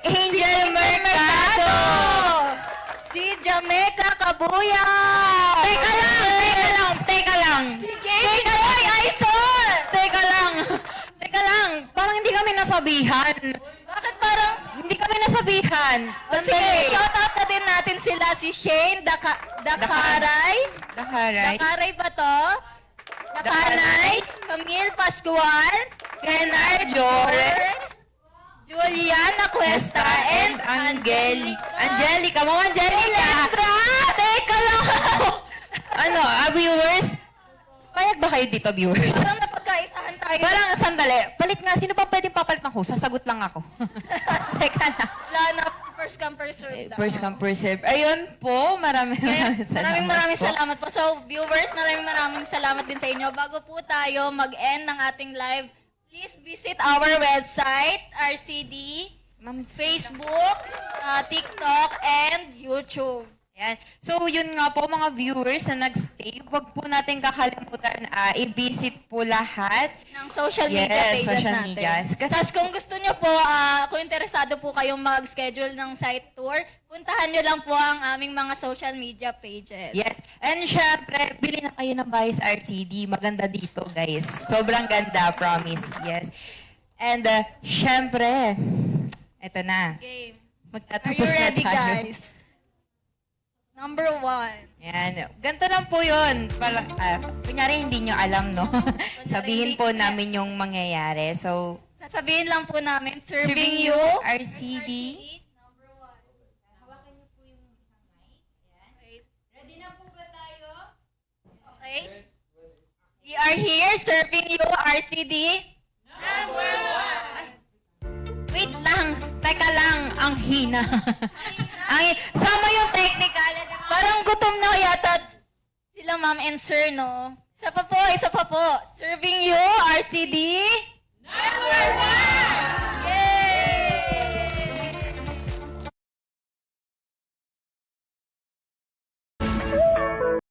S1: Angel Mercado.
S2: Si Jamaica Kabuya.
S1: Teka lang.
S2: Si Jamie Joy Aison.
S1: Teka lang. Parang hindi kami nasabihan.
S2: Bakit parang...
S1: Hindi kami nasabihan.
S2: O sige, shoutout na din natin sila. Si Shane Dakaray. Dakaray ba to? Dakanay. Camille Pascual. Kennard Jore. Juliana Cuesta. And
S1: Angelica. Mama Angelica. Teka lang. Viewers? Payag ba kayo dito, viewers?
S2: parang napagkaisahan tayo.
S1: Parang, sandali. Palit nga. Sino pa pwedeng papalit ng host? Sasagot lang ako. Teka na.
S2: Wala na. First come, first serve daw.
S1: First come, first serve. Ayun po. Maraming
S2: Maraming
S1: po.
S2: salamat po. So, viewers, maraming salamat din sa inyo. Bago po tayo mag-end ng ating live, please visit our website, RCD, Facebook, TikTok, and YouTube.
S1: Yan. So, yun nga po mga viewers na nag-stay, huwag po natin kakalimutan i-visit po lahat
S2: ng social media pages
S1: social
S2: natin.
S1: medias.
S2: Tapos kung gusto nyo po, kung interesado po kayong mag-schedule ng site tour, puntahan nyo lang po ang aming mga social media pages.
S1: Yes. And syempre, bili na kayo ng Vice RCD. Maganda dito, guys. Sobrang ganda, promise. Yes. And syempre, eto na.
S2: Game. Are
S1: Magtatapos
S2: you ready,
S1: na tayo.
S2: guys? Number 1.
S1: Yan. Ganito lang po yun. Para, kunyari, hindi nyo alam, no? Sabihin po namin yung mangyayari. So,
S2: sasabihin lang po namin, serving you,
S1: RCD.
S2: Number 1. Hawakan niyo po yung isang mic. Okay. Ready na po ba tayo? Okay. We are here serving you, RCD. Number 1.
S1: Wait lang. Teka lang. Ang hina. Sama yung technical.
S2: Parang gutom na yata sila ma'am and sir, no? Isa pa po. Serving you, RCD. Number 1!